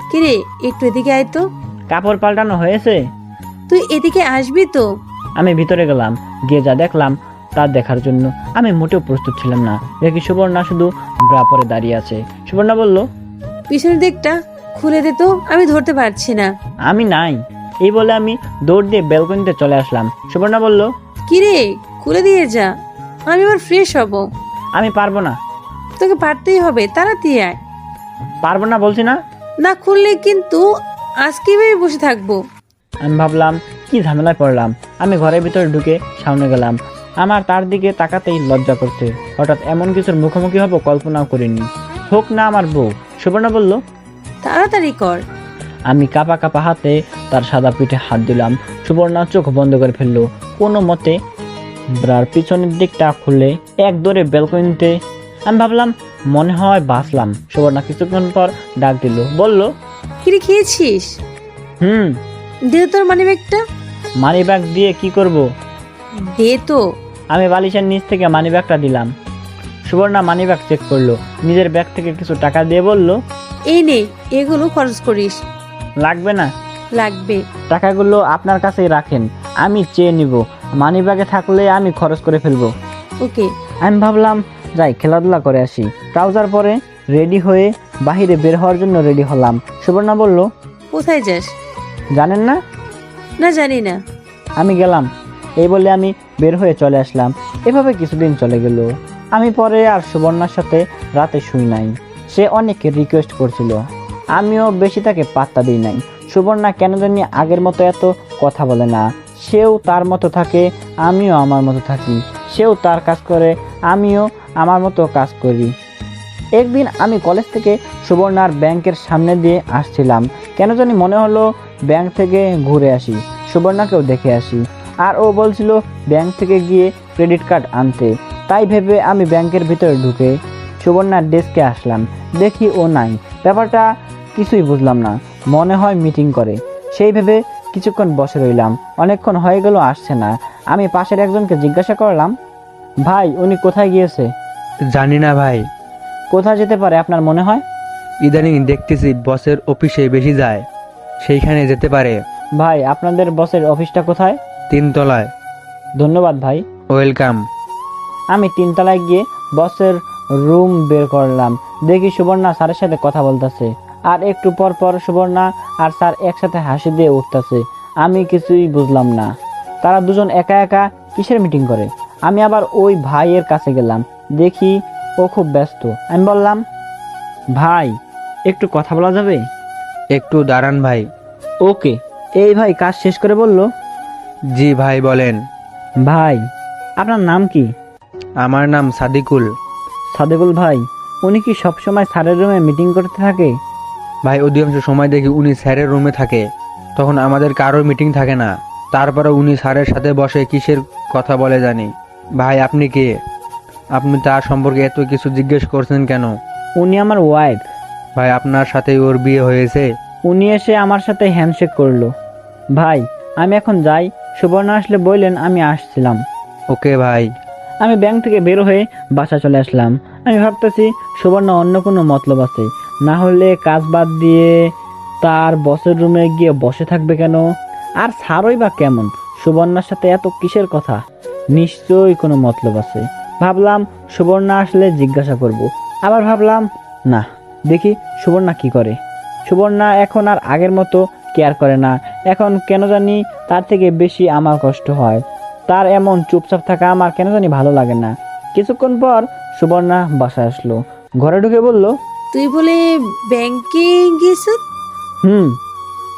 কিরে একটু এদিকে আয় তো। কাপড় পাল্টানো হয়েছে? তুই এদিকে আসবি তো? আমি ভিতরে গেলাম। গিয়ে যা দেখলাম তা দেখার জন্য আমি মোটেও প্রস্তুত ছিলাম না। দেখি সুবর্ণা শুধু ব্রা পরে দাঁড়িয়ে আছে। সুবর্ণা বলল, পিছনের দিকটা খুলে দে তো, আমি ধরতে পারছি না। আমি নাই। এই বলে আমি দৌড় দিয়ে ব্যালকনিতে চলে আসলাম। সুবর্ণা বলল, কিরে খুলে দিয়ে যা, আমি আবার ফ্রেশ হব। আমি পারবো না। তোকে পারতেই হবে, তাড়াতাড়ি আয়। পারবো না বলছি না। না খুললে কিন্তু আজকে বসে থাকবো। আমি ভাবলাম কি ঝামেলায় পড়লাম। আমি ঘরের ভিতরে ঢুকে সামনে গেলাম। আমার তার দিকে তাকাতেই লজ্জা করছে। হঠাৎ এমন কিছুর মুখোমুখি হব কল্পনাও করিনি। হোক না আমার বউ। সুবর্ণা বলল, তাড়াতাড়ি কর। আমি কাঁপা কাঁপা হাতে তার সাদা পিঠে হাত দিলাম। সুবর্ণা চোখ বন্ধ করে ফেললো। কোনো মতে ব্রার পিছনের দিকটা খুলে এক দৌড়ে ব্যালকনিতে। আমি ভাবলাম মনে হয় বাঁচলাম। সুবর্ণা কিছুক্ষণ পর ডাক দিল, বলল, কিরে খেয়েছিস? দে তোর মানি ব্যাগটা। মানি ব্যাগ দিয়ে কি করব? দে তো। আমি বালিশের নিচ থেকে মানি ব্যাগটা দিলাম। সুবর্ণা মানি ব্যাগ চেক করলো, নিজের ব্যাগ থেকে কিছু টাকা দিয়ে বলল, এই নে, এগুলো খরচ করিস। লাগবে না। লাগবে। টাকাগুলো আপনার কাছেই রাখেন, আমি চেয়ে নিব। মানি ব্যাগে থাকলে আমি খরচ করে ফেলবো। ওকে। আমি ভাবলাম যাই খেলাধুলা করে আসি। ট্রাউজার পরে রেডি হয়ে বাহিরে বের হওয়ার জন্য রেডি হলাম। সুবর্ণা বলল, কোথায় যাস? জানেন না? না জানি না। আমি গেলাম। এই বলে আমি বের হয়ে চলে আসলাম। এভাবে কিছুদিন চলে গেল। আমি পরে আর সুবর্ণার সাথে রাতে শুই নাই। সে অনেক রিকোয়েস্ট করছিল, আমিও বেশি তাকে পাত্তা দিই নাই। সুবর্ণা কেন জানি আগের মতো এত কথা বলে না। সেও তার মতো থাকে, আমিও আমার মতো থাকি। সেও তার কাজ করে, আমিও আমার মতো কাজ করি। একদিন আমি কলেজ থেকে সুবর্ণার ব্যাংকের সামনে দিয়ে আসছিলাম। কেন জানি মনে হলো ব্যাংক থেকে ঘুরে আসি, সুবর্ণাকেও দেখে আসি। আর ও বলছিল ব্যাংক থেকে গিয়ে ক্রেডিট কার্ড আনতে। তাই ভেবে আমি ব্যাংকের ভিতরে ঢুকে সুবর্ণার ডেস্কে আসলাম। দেখি ও নাই। ব্যাপারটা কিছুই বুঝলাম না, মনে হয় মিটিং করে। সেই ভেবে কিছুক্ষণ বসে রইলাম। অনেকক্ষণ হয়ে গেল আসছে না। আমি পাশের একজনকে জিজ্ঞাসা করলাম, ভাই উনি কোথায় গিয়েছে? জানি না ভাই, কোথায় যেতে পারে আপনার মনে হয়? ইদানিং দেখতেছি বসের অফিসে বেশি যায়, সেইখানে যেতে পারে। ভাই আপনাদের বসের অফিসটা কোথায়? 3 তলায়। ধন্যবাদ ভাই। ওয়েলকাম। আমি 3 তলায় গিয়ে বসের রুম বের করলাম। দেখি সুবর্ণা স্যারের সাথে কথা বলতেছে। আর একটু পর পর সুবর্ণা আর স্যার একসাথে হাসি দিয়ে উঠতেছে। আমি কিছুই বুঝলাম না, তারা দুজন একা একা কিসের মিটিং করে। আমি আবার ওই ভাইয়ের কাছে গেলাম। দেখি ও খুব ব্যস্ত। আমি বললাম, ভাই একটু কথা বলা যাবে? একটু দাঁড়ান ভাই। ওকে। এই ভাই কাজ শেষ করে বলল, জি ভাই বলেন। ভাই আপনার নাম কি? আমার নাম সাদিকুল। সাদেকুল ভাই, উনি কি সবসময় স্যারের রুমে মিটিং করতে থাকে? ভাই অধিকাংশ সময় দেখি উনি স্যারের রুমে থাকে, তখন আমাদের কারোর মিটিং থাকে না। তারপরে উনি স্যারের সাথে বসে কিসের কথা বলে জানি। ভাই আপনি কে? আপনি তার সম্পর্কে এত কিছু জিজ্ঞেস করছেন কেন? উনি আমার ওয়াইফ। ভাই আপনার সাথে ওর বিয়ে হয়েছে? উনি এসে আমার সাথে হ্যান্ডশেক করলো। ভাই আমি এখন যাই, সুবর্ণা আসলে বললেন আমি আসছিলাম। ওকে ভাই। আমি ব্যাংক থেকে বের হয়ে বাসা চলে আসলাম। আমি ভাবতেছি সুবর্ণা অন্য কোনো মতলব আছে, না হলে কাজ বাদ দিয়ে তার বসের রুমে গিয়ে বসে থাকবে কেন? আর ছাড়ই বা কেমন? সুবর্ণার সাথে এত কিসের কথা? নিশ্চয়ই কোনো মতলব আছে। ভাবলাম সুবর্ণা আসলে জিজ্ঞাসা করব। আবার ভাবলাম না, দেখি সুবর্ণা কি করে। সুবর্ণা এখন আর আগের মতো কেয়ার করে না। এখন কেন জানি তার থেকে বেশি আমার কষ্ট হয়। তার এমন চুপচাপ থাকা আমার কেন জানি ভালো লাগে না। কিছুক্ষণ পর সুবর্ণা বাসায় আসলো। ঘরে ঢুকে বলল, তুই বলে ব্যাংকে গেছ? হুম।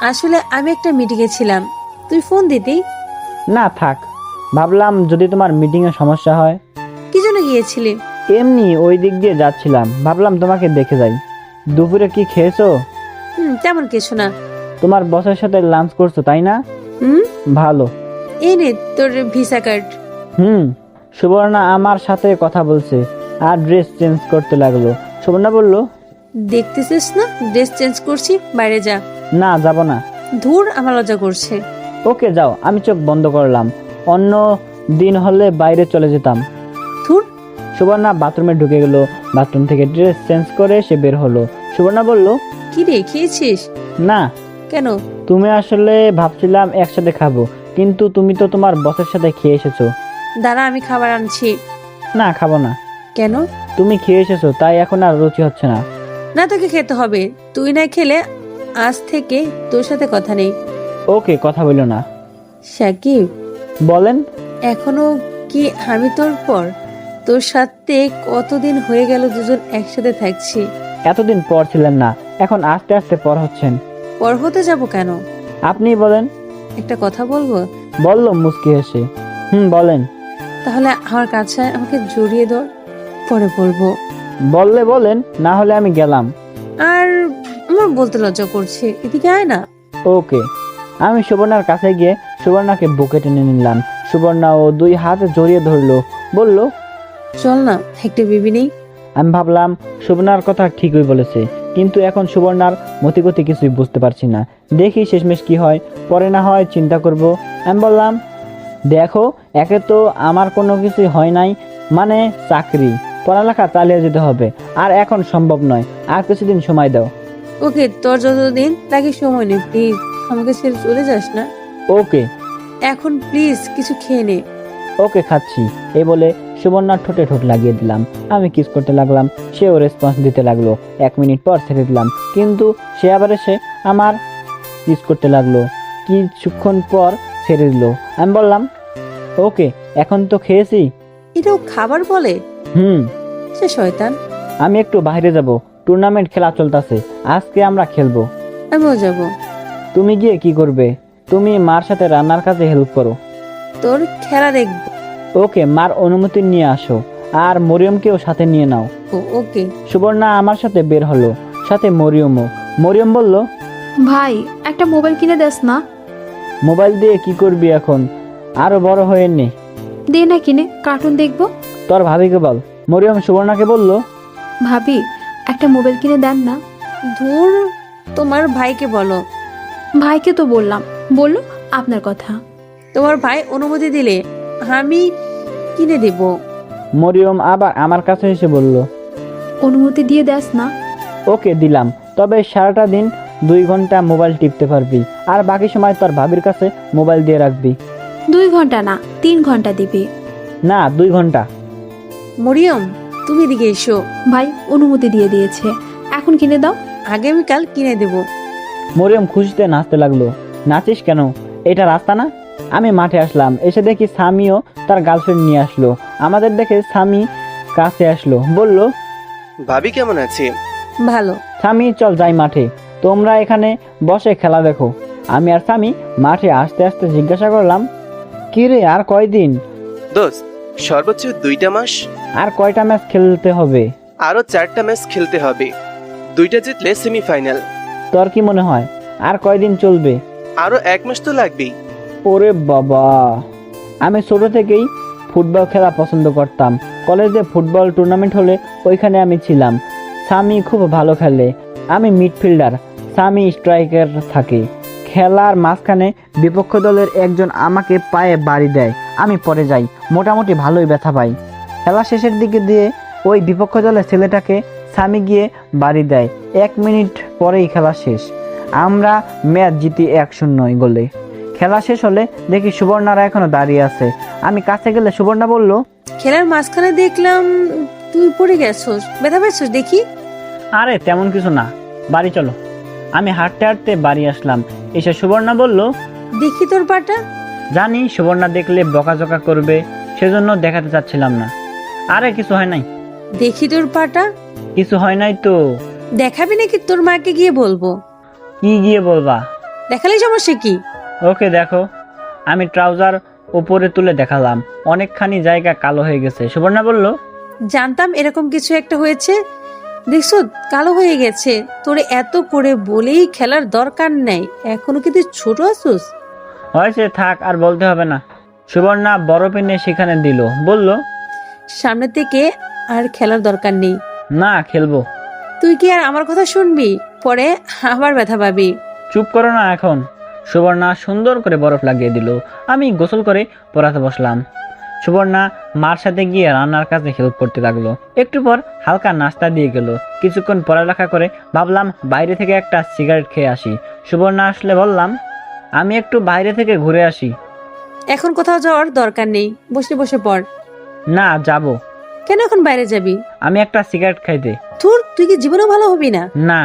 আসলে আমি একটা মিটিংয়ে ছিলাম, তুই ফোন দিতি। না থাক, ভাবলাম যদি তোমার মিটিংয়ে সমস্যা হয়। কি জন্য গিয়েছিলি? এমনি ওই দিক দিয়ে যাচ্ছিলাম, ভাবলাম তোমাকে দেখে যাই। দুপুরে কি খেয়েছো? তেমন কিছু না। তোমার বসের সাথে লাঞ্চ করছো তাই না? হুম, ভালো। এই নে তোর ভিসা কার্ড। সুবর্ণা আমার সাথে কথা বলছে আর ড্রেস চেঞ্জ করতে লাগলো। সুবর্ণা বলল, দেখতেছিস না ড্রেস চেঞ্জ করছি, বাইরে যা। না যাব না। ধুর, আমার লজ্জা করছে। ওকে যাও। আমি চোখ বন্ধ করলাম। অন্য দিন হলে বাইরে চলে যেতাম। ধুর। সুবর্ণা বাথরুমে ঢুকে গেল। বাথরুম থেকে ড্রেস চেঞ্জ করে সে বের হলো। সুবর্ণা বলল, কি রে, খেয়েছিস? না। কেন? তুমি আসলে ভাবছিলাম একসাথে খাবো, কিন্তু তুমি তো তোমার বসের সাথে খেয়ে এসেছো। দাঁড়া, আমি খাবার আনছি। না খাবো না। কেন? তুমি খেয়ে এসেছো তাই এখন আর রুচি হচ্ছে না। না, তোকে খেতে হবে। তুই না খেলে আজ থেকে তোর সাথে কথা নেই। ওকে, কথা বলো না। সাকিব, বলেন। এখনো কি আমি তোর পর? তোর সাথে কতদিন হয়ে গেল দুজন একসাথে থাকছি। এতদিন পর ছিলেন না, এখন আস্তে আস্তে পর হচ্ছেন। পর হতে যাব কেন? আপনি বলেন। একটা কথা বলবো? বললো মুস্কি হেসে। বলেন। তাহলে আমার কাছে আমাকে জড়িয়ে ধর, পরে বলবো। বললে বলেন, না হলে আমি গেলাম। আর আমার বলতে লজ্জা করছে, এদিকে আয় না। ওকে। আমি সুবর্ণার কাছে গিয়ে সুবর্ণাকে বুকে টেনে নিলাম। সুবর্ণা ও দুই হাতে জড়িয়ে ধরলো, বলল, চল না, একটা বেবি নেই। আমি ভাবলাম সুবর্ণার কথা ঠিকই বলেছে, কিন্তু এখন সুবর্ণার মতিগতি কিছুই বুঝতে পারছি না। দেখি শেষমেশ কি হয়, পরে না হয় চিন্তা করব। আমি বললাম, দেখো, একে তো আমার কোনো কিছুই হয় নাই, মানে চাকরি, পড়ালেখা চালিয়ে যেতে হবে, আর এখন সম্ভব নয়। আর কিছুদিন সময় দাও। ওকে, তোর যতদিন লাগে সময় নেই, প্লিজ আমাকে ছেড়ে চলে যাস না। ওকে। এখন প্লিজ কিছু খেয়ে নে। ওকে, খাচ্ছি। এই বলে সুবর্ণার ঠোঁটে ঠোঁট লাগিয়ে দিলাম। আমি কিস করতে লাগলাম, সেও রেসপন্স দিতে লাগলো। 1 মিনিট পর ছেড়ে দিলাম, কিন্তু সে আবার এসে আমার কিস করতে লাগলো। কিছুক্ষণ পর ছেড়ে দিল। আমি বললাম, ওকে, এখন তো খেয়েছি। এটাও খাবার বলে? হুম। সে শয়তান। আমি একটু বাইরে যাব, টুর্নামেন্ট খেলা চলতেছে, আজকে আমরা খেলবো। আমিও যাব। তুমি গিয়ে কি করবে? তুমি মার সাথে রান্নার কাজে হেল্প করো। তোর খেলা দেখবো। ওকে, মার অনুমতি নিয়ে আসো, আর মরিয়মকেও সাথে নিয়ে নাও। ওকে। সুবর্ণা আমার সাথে বের হলো, সাথে মরিয়মও। মরিয়ম বলল, ভাই একটা মোবাইল কিনে দেস না। মোবাইল দিয়ে কি করবি এখন? আরো বড় হয়ে নে। দে না কিনে, কার্টুন দেখবো। তোর ভাবিকে বল। মরিয়ম সুবর্ণাকে বলল, ভাবি একটা মোবাইল কিনে দেন না। ধুর, তোমার ভাইকে বলো। ভাইকে তো বললাম, বললো আপনার কথা। তোমার ভাই অনুমতি দিলে আমি কিনে দেব। মরিয়ম আবার আমার কাছে এসে বলল, অনুমতি দিয়ে দেস না। ওকে দিলাম, তবে সারাটা দিন 2 ঘন্টা মোবাইল টিপতে পারবি, আর বাকি সময় তোর ভাবির কাছে মোবাইল দিয়ে রাখবি। 2 ঘন্টা না, 3 ঘন্টা দিবি। না, 2 ঘন্টা। মরিয়ম, তুমি এদিকে এসো। ভাই অনুমতি দিয়ে দিয়েছে, এখন কিনে দাও। আগামীকাল কিনে দেব। মরিয়ম খুশিতে নাচতে লাগলো। নাচিস কেন? এটা রাস্তা না? আমি মাঠে আসলাম, এসে দেখি সামিও তার গার্লফ্রেন্ড নিয়ে আসলো। আমাদের দেখে সামি কাছে আসলো, বলল, ভাবি কেমন আছে? ভালো। সামি চল যাই মাঠে, তোমরা এখানে বসে খেলা দেখো। আমি আর সামি মাঠে আসতে আসতে জিজ্ঞাসা করলাম, কি রে, আর কয়দিন? দোস্ত, সর্বোচ্চ 2টা মাস। আর কয়টা ম্যাচ খেলতে হবে? আরো 4টা ম্যাচ খেলতে হবে। 2টা জিতলে সেমিফাইনাল। তোর কি মনে হয় আর কয়দিন চলবে? আরো 1 মাস তো লাগবেই। ওরে বাবা, আমি ছোট থেকেই ফুটবল খেলা পছন্দ করতাম। কলেজে ফুটবল টুর্নামেন্ট হলে ওইখানে আমি ছিলাম। সামি খুব ভালো খেলে, আমি মিডফিল্ডার, সামি স্ট্রাইকার থাকে। খেলার মাঝখানে বিপক্ষ দলের একজন আমাকে পায়ে বাড়ি দেয়, আমি পড়ে যাই, মোটামুটি ভালোই ব্যথা পাই। খেলা শেষের দিকে দিয়ে ওই বিপক্ষ দলের ছেলেটাকে সামি গিয়ে বাড়ি দেয়। 1 মিনিট পরেই খেলা শেষ, আমরা ম্যাচ জিতি 1-0 গোলে। খেলা শেষ হলে দেখি সুবর্ণারা এখনো দাঁড়িয়ে আছে। আমি কাছে গেলে সুবর্ণা বলল, খেলার মাঝখানে দেখলাম তুই পড়ে গেছস, ব্যথা পেয়েছস দেখি। আরে তেমন কিছু না, বাড়ি চলো। আমি হাঁটতে হাঁটতে বাড়ি আসলাম। এসে সুবর্ণা বলল, দেখি তোর পাটা। জানি সুবর্ণা দেখলে বকাঝকা করবে, সেজন্য দেখাতে চাচ্ছিলাম না। আরে কিছু হয় নাই, দেখি তোর পাটা। কিছু হয় নাই তো। দেখাবি নাকি তোর মাকে গিয়ে বলবো? কি গিয়ে বলবা? দেখালে সমস্যা কি? ওকে দেখো। আমি ট্রাউজার উপরে তুলে দেখালাম, অনেকখানি জায়গা কালো হয়ে গেছে। সুবর্ণা বলল, জানতাম এরকম কিছু একটা হয়েছে। দেখছো কালো হয়ে গেছে। তোরে এত করে বলেই খেলার দরকার নেই, এখনো কি তুই ছোট আছিস? হয়েছে, থাক আর বলতে হবে না। সুবর্ণা বরফ এনে সেখানে দিল, বলল, সামনে থেকে আর খেলার দরকার নেই। না খেলবো। তুই কি আর আমার কথা শুনবি? পরে আবার ব্যথা পাবি। চুপ করো না এখন। সুবর্ণা সুন্দর করে বরফ লাগিয়ে দিল। আমি গোসল করে পড়াতে বসলাম। সুবর্ণা মার সাথে গিয়ে রান্নার কাজে হেল্প করতে লাগলো। একটু পর হালকা নাস্তা দিয়ে গেল। কিছুক্ষণ পড়ালেখা করে ভাবলাম বাইরে থেকে একটা সিগারেট খেয়ে আসি। সুবর্ণা আসলে বললাম, আমি একটু বাইরে থেকে ঘুরে আসি। এখন কোথাও যাওয়ার দরকার নেই, বসে বসে পড়। না যাব। কেন এখন বাইরে যাবি? আমি একটা সিগারেট খাইতে। তুই কি জীবনেও ভালো হবি না? না।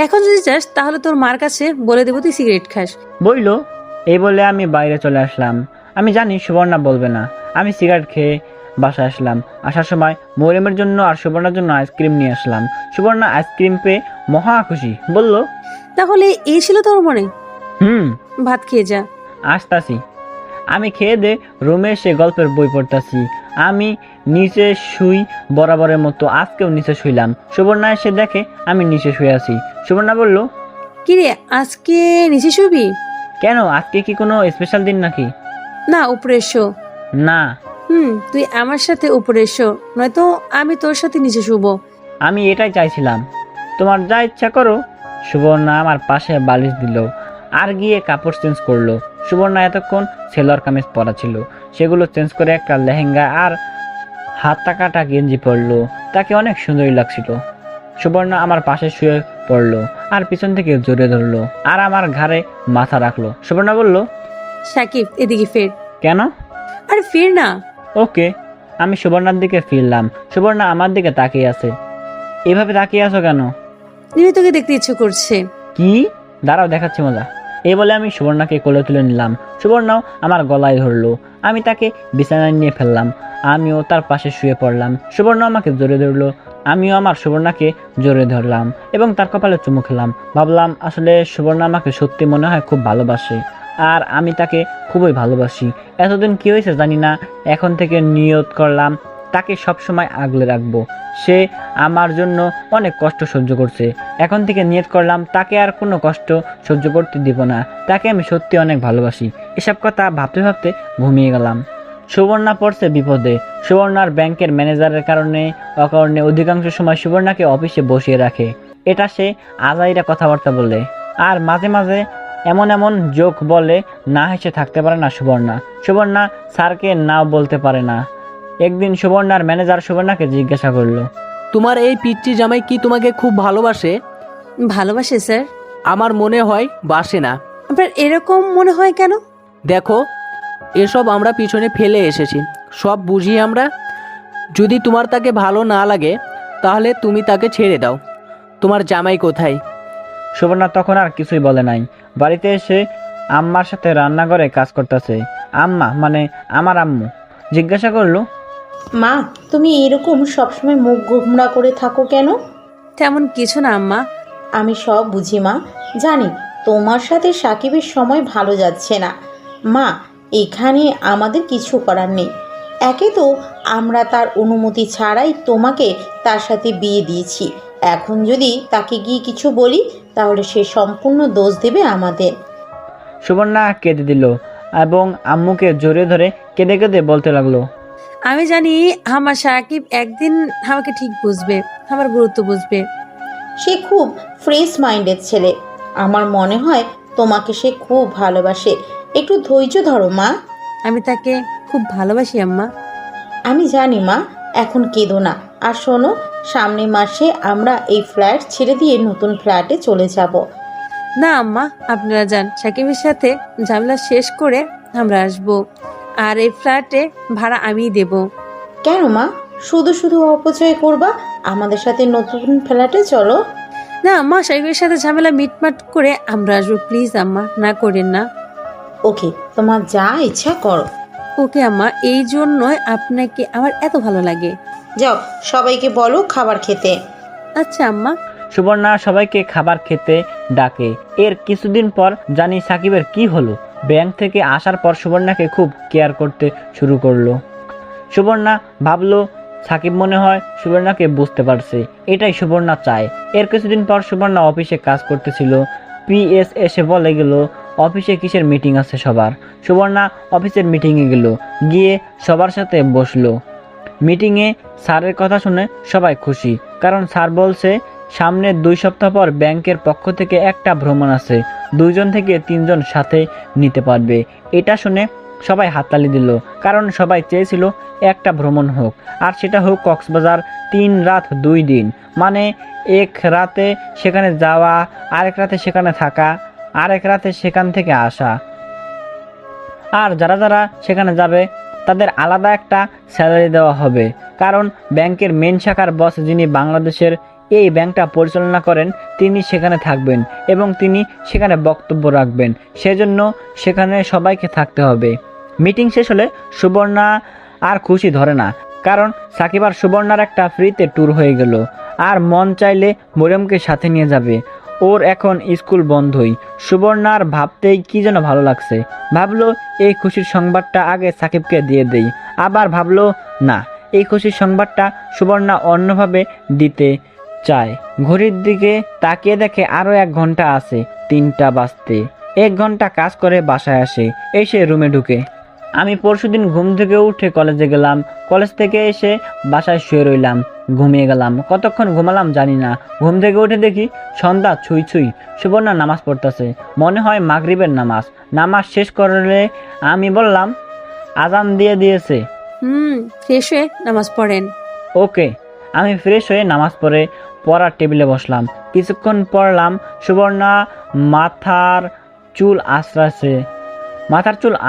এখন যদি চাস তাহলে তোর মার কাছে বলে দেবো তুই সিগারেট খাস। বইলো। এই বলে আমি বাইরে চলে আসলাম। আমি জানি সুবর্ণা বলবে না। আমি সিগারেট খেয়ে বাসায় আসলাম। আসার সময় মরিয়মের জন্য আর সুবর্ণার জন্য আইসক্রিম নিয়ে আসলাম। সুবর্ণা আইসক্রিম পেয়ে মহা খুশি, বলল, তাহলে এই ছিল তোর মনে? ভাত খেয়ে যা। আসতাছি। আমি খেয়ে দে রুমে এসে গল্পের বই পড়তাছি। আমি নিচে শুই বরাবরের মতো, আজকেও নিচে শুইলাম। সুবর্ণা এসে দেখে আমি নিচে শুয়ে আছি। সুবর্ণা বলল, কিরে আজকে নিচে শুবি? কেন, আজকে কি কোনো স্পেশাল দিন নাকি? না, উপরে এসো। না। তুই আমার সাথে উপরে এসো, নয়তো আমি তোর সাথে নিচে শুবো। আমি এটাই চাইছিলাম, তোমার যা ইচ্ছা করো। সুবর্ণা আমার পাশে বালিশ দিল আর গিয়ে কাপড় চেঞ্জ করলো। সুবর্ণা এতক্ষণ সেলোয়ার কামিজ পরা ছিল, সেগুলো চেঞ্জ করে একটা লেহেঙ্গা আর হাতা কাটা গেঞ্জি পরলো। তাকে অনেক সুন্দরী লাগছিল। সুবর্ণা আমার পাশে শুয়ে পড়লো আর পিছন থেকে জড়িয়ে ধরলো আর আমার ঘাড়ে মাথা রাখলো। সুবর্ণা বলল, সাকিব এদিকে ফের। কেন? আরে ফের না। ওকে। আমি সুবর্ণার দিকে ফিরলাম। সুবর্ণা আমার দিকে তাকিয়ে আছে। এভাবে তাকিয়ে আছো কেন? নিয়ে তোকে দেখতে ইচ্ছে করছে। কি? দাঁড়াও, দেখাচ্ছি মজা। এই বলে আমি সুবর্ণাকে কোলে তুলে নিলাম। সুবর্ণাও আমার গলায় ধরলো। আমি তাকে বিছানায় নিয়ে ফেললাম। আমিও তার পাশে শুয়ে পড়লাম। সুবর্ণ আমাকে জড়িয়ে ধরলো। আমিও আমার সুবর্ণাকে জড়িয়ে ধরলাম এবং তার কপালে চুমু খেলাম। ভাবলাম আসলে সুবর্ণা আমাকে সত্যি মনে হয় খুব ভালোবাসে আর আমি তাকে খুবই ভালোবাসি। এতদিন কি হয়েছে জানি না, এখন থেকে নিয়ত করলাম তাকে সবসময় আগলে রাখবো। সে আমার জন্য অনেক কষ্ট সহ্য করছে, এখন থেকে নিয়ত করলাম তাকে আর কোনো কষ্ট সহ্য করতে দিব না। তাকে আমি সত্যি অনেক ভালোবাসি। এসব কথা ভাবতে ভাবতে ঘুমিয়ে গেলাম। সুবর্ণা পড়ছে বিপদে। সুবর্ণার ব্যাংকের ম্যানেজারের কারণে অকারণে অধিকাংশ সময় সুবর্ণাকে অফিসে বসিয়ে রাখে। এটা সে আজাইরা কথাবার্তা বলে আর মাঝে মাঝে এমন এমন জোক বলে, না হেসে থাকতে পারে না সুবর্ণা। সুবর্ণা স্যারকে নাও বলতে পারে না। একদিন সুবর্ণার ম্যানেজার সুবর্ণাকে জিজ্ঞাসা করলো, তোমার এই পিচ্চি জামাই কি তোমাকে খুব ভালোবাসে? ভালোবাসে স্যার। আমার মনে হয় বাসে না। আপনার এরকম মনে হয় কেন? দেখো, এসব আমরা পিছনে ফেলে এসেছি, সব বুঝি আমরা। যদি তোমার তাকে ভালো না লাগে তাহলে তুমি তাকে ছেড়ে দাও। তোমার জামাই কোথায়? সুবর্ণা তখন আর কিছুই বলে নাই। বাড়িতে এসে আম্মার সাথে রান্নাঘরে কাজ করতেছে। আম্মা মানে আমার আম্মু জিজ্ঞাসা করলো, মা, তুমি এরকম সবসময় মুখ গোমড়া করে থাকো কেন? তেমন কিছু না আম্মা। আমি সব বুঝি মা, জানি তোমার সাথে সাকিবের সময় ভালো যাচ্ছে না। মা, এখানে আমাদের কিছু করার নেই। একে তো আমরা তার অনুমতি ছাড়াই তোমাকে তার সাথে বিয়ে দিয়েছি। এখন যদি তাকে গিয়ে কিছু বলি তাহলে সে সম্পূর্ণ দোষ দেবে আমাদের। সুবর্ণা কেঁদে দিল এবং আম্মুকে জড়িয়ে ধরে কেঁদে কেঁদে বলতে লাগলো, আমি জানি আমার সাকিব একদিন আমাকে ঠিক বুঝবে, আমার গুরুত্ব বুঝবে। সে খুব ফ্রেশ মাইন্ডের ছেলে। আমার মনে হয় তোমাকে সে খুব ভালোবাসে, একটু ধৈর্য ধরো মা। আমি তাকে খুব ভালোবাসি আম্মা। আমি জানি মা, এখন কেঁদো না। আর শোনো, সামনের মাসে আমরা এই ফ্ল্যাট ছেড়ে দিয়ে নতুন ফ্ল্যাটে চলে যাব। না আম্মা, আপনারা যান, সাকিবের সাথে ঝামেলা শেষ করে আমরা আসব। আর এই ফ্ল্যাটে ভাড়া আমিই দেব। কেন মা, শুধু শুধু অপচয় করবা? আমাদের সাথে নতুন ফ্ল্যাটে চলো। না আম্মা, সাকিবের সাথে ঝামেলা মিটমাট করে আমরা আসবো। প্লিজ আম্মা, না করেন না। ওকে, তোমার যা ইচ্ছা করো। ওকে আম্মা, এই জন্যই আপনাকে আমার এত ভালো লাগে। যাও, সবাইকে বলো খাবার খেতে। আচ্ছা আম্মা। সুবর্ণা সবাইকে খাবার খেতে ডাকে। এর কিছুদিন পর জানি সাকিবের কি হলো। ব্যাংক থেকে আসার পর সুবর্ণাকে খুব কেয়ার করতে শুরু করলো। সুবর্ণা ভাবলো সাকিব মনে হয় সুবর্ণাকে বুঝতে পারছে, এটাই সুবর্ণা চায়। এর কিছুদিন পর সুবর্ণা অফিসে কাজ করতেছিল। পিএস এসে বলে গেল অফিসে কিসের মিটিং আছে সবার। সুবর্ণা অফিসের মিটিংয়ে গেল, গিয়ে সবার সাথে বসলো। মিটিংয়ে স্যারের কথা শুনে সবাই খুশি, কারণ স্যার বলছে সামনে 2 সপ্তাহ পর ব্যাংকের পক্ষ থেকে একটা ভ্রমণ আছে, 2 জন থেকে 3 জন সাথে নিতে পারবে। এটা শুনে সবাই হাততালি দিল, কারণ সবাই চেয়েছিল একটা ভ্রমণ হোক, আর সেটা হোক কক্সবাজার। 3 রাত 2 দিন, মানে এক রাতে সেখানে যাওয়া, আরেক রাতে সেখানে থাকা, আরেক রাতে সেখান থেকে আসা। আর যারা যারা সেখানে যাবে তাদের আলাদা একটা স্যালারি দেওয়া হবে, কারণ ব্যাংকের মেন শাখার বস যিনি বাংলাদেশের এই ব্যাংকটা পরিচালনা করেন তিনি সেখানে থাকবেন এবং তিনি সেখানে বক্তব্য রাখবেন, সেজন্য সেখানে সবাইকে থাকতে হবে। মিটিং শেষ হলে সুবর্ণা আর খুশি ধরে না, কারণ সাকিব আর সুবর্ণার একটা ফ্রিতে ট্যুর হয়ে গেল। আর মন চাইলে মরিয়মকে সাথে নিয়ে যাবে, ওর এখন স্কুল বন্ধই। সুবর্ণার ভাবতেই কি যেন ভালো লাগছে। ভাবলো এই খুশির সংবাদটা আগে সাকিবকে দিয়ে দেই, আবার ভাবলো না, এই খুশির সংবাদটা সুবর্ণা অন্যভাবে দিতে চায়। ঘড়ির দিকে তাকিয়ে দেখে আরও 1 ঘন্টা আছে 3টা বাজতে। 1 ঘন্টা কাজ করে বাসায় আসে, এসে রুমে ঢুকে। আমি পরশুদিন ঘুম থেকে উঠে কলেজে গেলাম, কলেজ থেকে এসে বাসায় শুয়ে রইলাম, ঘুমিয়ে গেলাম। কতক্ষণ ঘুমালাম জানি না। ঘুম থেকে উঠে দেখি সন্ধ্যা ছুঁই ছুঁই, সুবর্ণা নামাজ পড়তেছে, মনে হয় মাগরিবের নামাজ। নামাজ শেষ করলে আমি বললাম আজান দিয়ে দিয়েছে। ফ্রেশ হয়ে নামাজ পড়েন। ওকে। আমি ফ্রেশ হয়ে নামাজ পড়ে পড়ার টেবিলে বসলাম। কিছুক্ষণ পড়লাম। সুবর্ণা মাথার চুল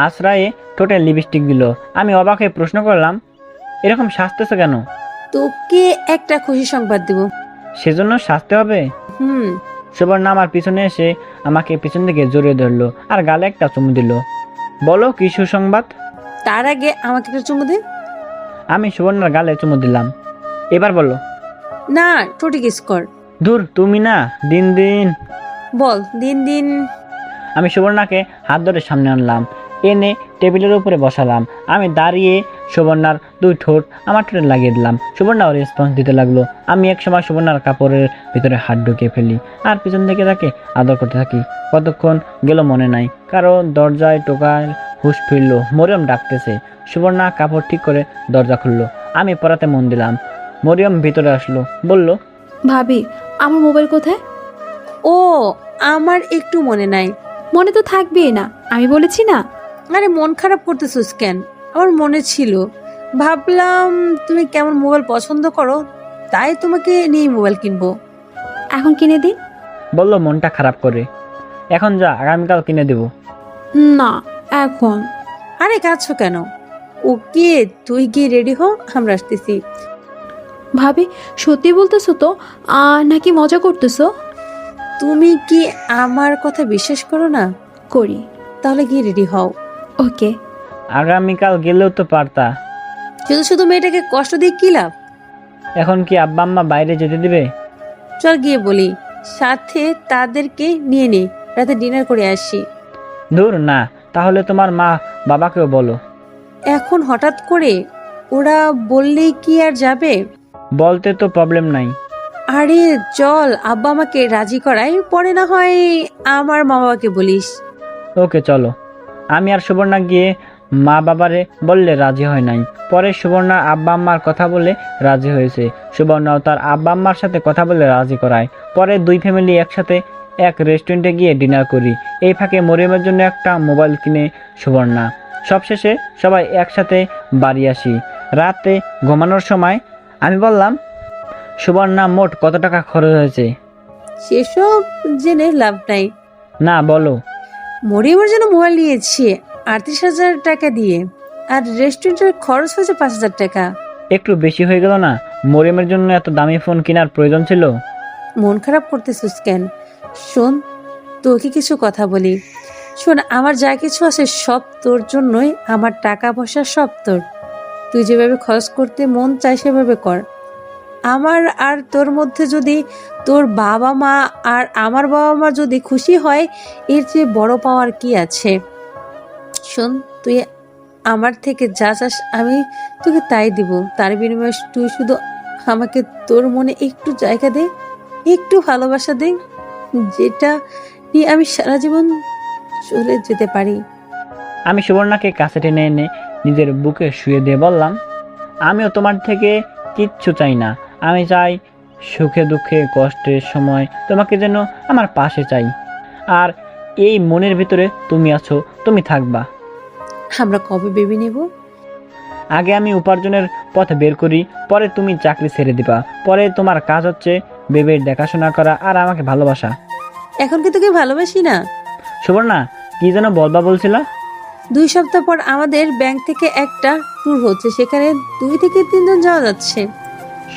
আশ্রায়ে ঠোঁটে লিপস্টিক দিল। আমি অবাক হয়ে প্রশ্ন করলাম, এরকম সাজতেছে কেন? তোকে একটা খুশি সংবাদ দেব। সেজন্য সাজতে হবে? সুবর্ণা আমার পিছনে এসে আমাকে পিছন দিকে জড়িয়ে ধরলো আর গালে একটা চুমু দিল। বলো কি সুসংবাদ? তার আগে আমাকে একটা চুমু দে। আমি সুবর্ণার গালে চুমু দিলাম। এবার বলো। না, ঠোঁটে কিস কর। ধুর, তুমি না দিন দিন। বল দিন দিন। আমি সুবর্ণাকে হাত ধরে সামনে আনলাম, এনে টেবিলের উপরে বসালাম। আমি দাঁড়িয়ে সুবর্ণার 2 ঠোঁট আমার ঠোঁটে লাগিয়ে দিলাম। সুবর্ণাও রেসপন্স দিতে লাগলো। আমি একসময় সুবর্ণার কাপড়ের ভিতরে হাত ঢুকিয়ে ফেলি আর পিছন থেকে তাকে আদর করতে থাকি। কতক্ষণ গেল মনে নাই, কারণ দরজায় টোকায় হুঁশ ফিরলো। মরিয়ম ডাকতেছে। সুবর্ণা কাপড় ঠিক করে দরজা খুললো। আমি পড়াতে মন দিলাম। মরিয়ম ভিতরে আসলো, বলল, ভাবি আমার মোবাইল কোথায়? ও, আমার একটু মনে নাই। মনে তো থাকবেই না, আমি বলেছি না। আরে মন খারাপ করতেছিস কেন? আমার মনে ছিল, ভাবলাম তুমি কেমন মোবাইল পছন্দ করো, তাই তোমাকে নিয়ে মোবাইল কিনবো। এখন কিনে দিন। বললো মনটা খারাপ করে। এখন যা, আগামীকাল কিনে দেবো। না এখন। আরে কাঁদছো কেন? ওকে, তুই গিয়ে রেডি হ, আমরা আসতেছি। ভাবি সত্যি বলতেছো তো নাকি মজা করতেছো? তুমি কি আমার কথা বিশ্বাস করো না? করি। তাহলে গিয়ে রেডি হও। ওকে। আগামীকাল গেলেও তো পারতা। শুধু শুধু মেয়েটাকে কষ্ট দিয়ে কি লাভ? এখন কি আব্বা আম্মা বাইরে যেতে দিবে? চল গিয়ে বলি, সাথে তাদেরকে নিয়ে নে, রাতে ডিনার করে আসি। দূর না, তাহলে তোমার মা বাবাকেও বলো। এখন হঠাৎ করে ওরা বললেই কি আর যাবে? বলতে তো প্রবলেম নাই। আরে চল, আব্বা আমাকে রাজি করাই, পরে না হয় আমার মা বাবাকে বলিস। ওকে চলো। আমি আর সুবর্ণা গিয়ে মা বাবারে বললে রাজি হয় নাই। পরে সুবর্ণা আব্বা আম্মার কথা বলে রাজি হয়েছে। সুবর্ণাও তার আব্বা আম্মার সাথে কথা বলে রাজি করায়। পরে 2 ফ্যামিলি একসাথে এক রেস্টুরেন্টে গিয়ে ডিনার করি। এই ফাঁকে মরিয়মের জন্য একটা মোবাইল কিনে সুবর্ণা। সবশেষে সবাই একসাথে বাড়ি আসি। রাতে ঘুমানোর সময় আমি বললাম, সুবর্ণা মোট কত টাকা খরচ হয়েছে? সেসব জেনে লাভ নাই। না, বলো। মরিয়মের জন্য মোবাইল নিয়েছি 38,000 টাকা দিয়ে, আর রেস্টুরেন্টের খরচ হয়েছে 5,000 টাকা। একটু বেশি হয়ে গেল না? মরিয়মের জন্য এত দামি ফোন কেনার প্রয়োজন ছিল? মন খারাপ করতেছিস কেন? শোন, তোকে কিছু কথা বলি। শোন, আমার যা কিছু আছে সব তোর জন্যই। আমার টাকা পয়সা সব তোর। তুই যেভাবে খরচ করতে মন চায় সেভাবে কর। আমার আর তোর মধ্যে যদি তোর বাবা মা আর আমার বাবা মা যদি খুশি হয়, এর চেয়ে বড় পাওয়ার কি আছে? শোন, তুই আমার থেকে যা চাস আমি তোকে তাই দিব। তার বিনিময়ে তুই শুধু আমাকে তোর মনে একটু জায়গা দে, একটু ভালোবাসা দে, যেটা নিয়ে আমি সারা জীবন চলে যেতে পারি। আমি সুবর্ণাকে কাছে টেনে এনে নিজের বুকে শুয়ে দিয়ে বললাম, আমিও তোমার থেকে কিচ্ছু চাই না। আমি চাই সুখে দুঃখে কষ্টের সময় তোমাকে যেন আমার পাশে চাই। আর এই মনের ভিতরে তুমি আছো, তুমি থাকবা। আমরা কবে বেবি নেব? আগে আমি উপার্জনের পথ বের করি, পরে তুমি চাকরি ছেড়ে দিবা। পরে তোমার কাজ হচ্ছে বেবির দেখাশোনা করা আর আমাকে ভালোবাসা। এখন কি তোকে ভালোবাসি না? সুবর্ণা, কি যেন বলবা বলছিলা? 2 সপ্তাহ পর আমাদের ব্যাংক থেকে একটা ট্যুর হচ্ছে, সেখানে 2 থেকে 3 জন যাওয়া যাচ্ছে।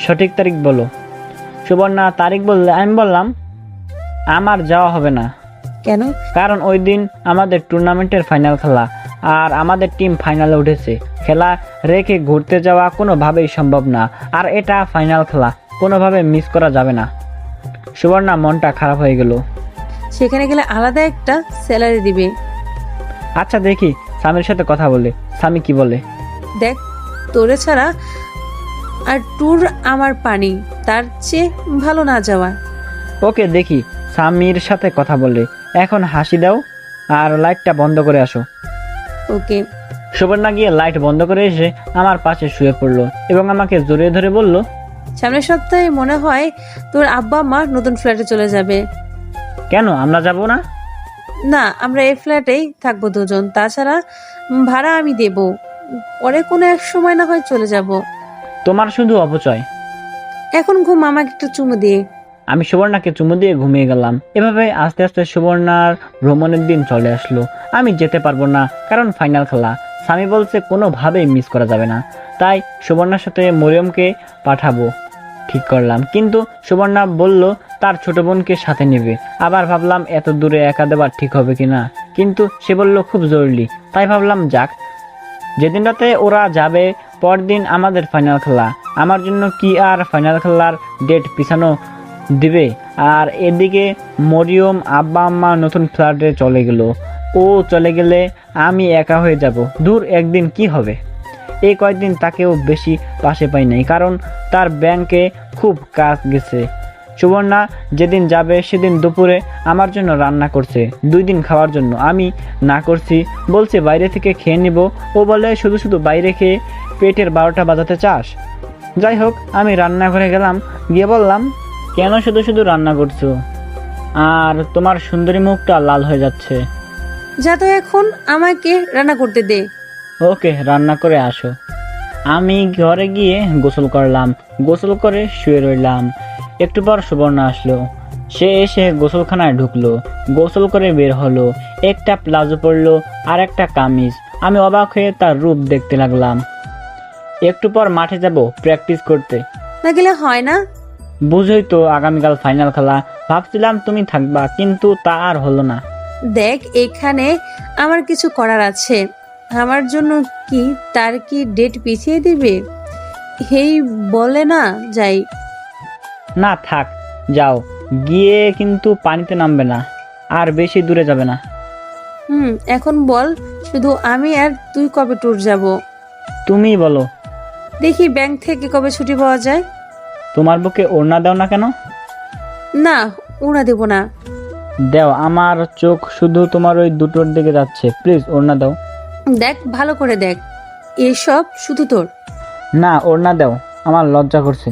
সঠিক তারিখ বলো। সুবর্ণা তারিখ বললে আমি বললাম, আমার যাওয়া হবে না। কেন? কারণ ওই দিন আমাদের টুর্নামেন্টের ফাইনাল খেলা, আর আমাদের টিম ফাইনালে উঠেছে। খেলা রেখে ঘুরতে যাওয়া কোনোভাবেই সম্ভব না, আর এটা ফাইনাল খেলা, কোনোভাবে মিস করা যাবে না। সুবর্ণা মনটা খারাপ হয়ে গেল। সেখানে গেলে আলাদা একটা স্যালারি দিবে। আচ্ছা দেখি স্বামীর সাথে কথা বলে। স্বামী কি বলে? দেখ, তোরে ছাড়া আর ট্যুর আমার পানি, তার চেয়ে ভালো না যাওয়া। ওকে, দেখি স্বামীর সাথে কথা বলে। এখন হাসি দাও আর লাইটটা বন্ধ করে আসো। ওকে। সুবর্ণা গিয়ে লাইট বন্ধ করে এসে আমার পাশে শুয়ে পড়লো এবং আমাকে জড়িয়ে ধরে বলল, সামনের সপ্তাহে মনে হয় তোর আব্বা মা নতুন ফ্ল্যাটে চলে যাবে। কেন আমরা যাব না? না, আমরা এই ফ্ল্যাটেই থাকবো 2 জন। তাছাড়া ভাড়া আমি দেব। পরে কোনো এক সময় না হয় চলে যাব। তোমার শুধু অপচয়। এখন ঘুম, আমাকে একটু চুমু দিয়ে। আমি সুবর্ণাকে চুমু দিয়ে ঘুমিয়ে গেলাম। এভাবে আস্তে আস্তে সুবর্ণার ভ্রমণের দিন চলে আসলো। আমি যেতে পারবো না, কারণ ফাইনাল খেলা। স্বামী বলছে কোনোভাবেই মিস করা যাবে না, তাই সুবর্ণার সাথে মরিয়মকে পাঠাবো ঠিক করলাম। কিন্তু সুবর্ণা বলল তার ছোট বোনকে সাথে নেবে। আবার ভাবলাম এত দূরে একা দেওয়ার ঠিক হবে কিনা, কিন্তু সে বলল খুব জরুরি। তাই ভাবলাম যাক। যেদিন রাতে ওরা যাবে, পরদিন আমাদের ফাইনাল খেলা। আমার জন্য কি আর ফাইনাল খেলার ডেট পিছানো দিবে? আর এদিকে মরিয়ম আব্বা আম্মা নতুন ফ্ল্যাটে চলে গেল। ও চলে গেলে আমি একা হয়ে যাব। দূর, একদিন কি হবে? এই কয়েকদিন তাকেও বেশি পাশে পাই নাই, কারণ তার ব্যাংকে খুব কাজ গেছে। সুবর্ণা যেদিন যাবে সেদিন দুপুরে আমার জন্য রান্না করছে, 2 দিন খাওয়ার জন্য। আমি না করছি, বলছে বাইরে থেকে খেয়ে নিব। ও বলে শুধু শুধু বাইরে খেয়ে পেটের 12টা বাজাতে চাস? যাই হোক, আমি রান্নাঘরে গেলাম, গিয়ে বললাম, কেন শুধু শুধু রান্না করছো? আর তোমার সুন্দরী মুখটা লাল হয়ে যাচ্ছে। যা তো এখন আমাকে রান্না করতে দে। ওকে, রান্না করে আসো। আমি ঘরে গিয়ে গোসল করলাম। গোসল করে শুয়ে রইলাম। একটু পর সুবর্ণা আসলো। সে এসে গোসলখানায় ঢুকলো, গোসল করে বের হলো। একটা প্লাজো পরলো আর একটা কামিজ। আমি অবাক হয়ে তার রূপ দেখতে লাগলাম। একটু পর মাঠে যাব প্র্যাকটিস করতে। না গেলে হয় না? বুঝোই তো আগামীকাল ফাইনাল খেলা। ভাবছিলাম তুমি থাকবা, কিন্তু তা আর হলো না। দেখ, এখানে আমার কিছু করার আছে। আমার জন্য কি তার কি ডেট পিছিয়ে দিবে? এই বলে না যাই। না থাক, যাও। গিয়ে কিন্তু পানিতে নামবে না, আর বেশি দূরে যাবে না। এখন বল, শুধু আমি আর তুই কবে ট্যুর যাব? তুমিই বলো। দেখি ব্যাংক থেকে কবে ছুটি পাওয়া যায়। তোমার বুকে ওড়না দাও না কেন? না, ওড়না দেব না। দাও, আমার চোখ শুধু তোমার ওই দুটোর দিকে যাচ্ছে। প্লিজ ওড়না দাও। দেখ, ভালো করে দেখ, এসব শুধু তোর। না, ওড়না দাও, আমার লজ্জা করছে।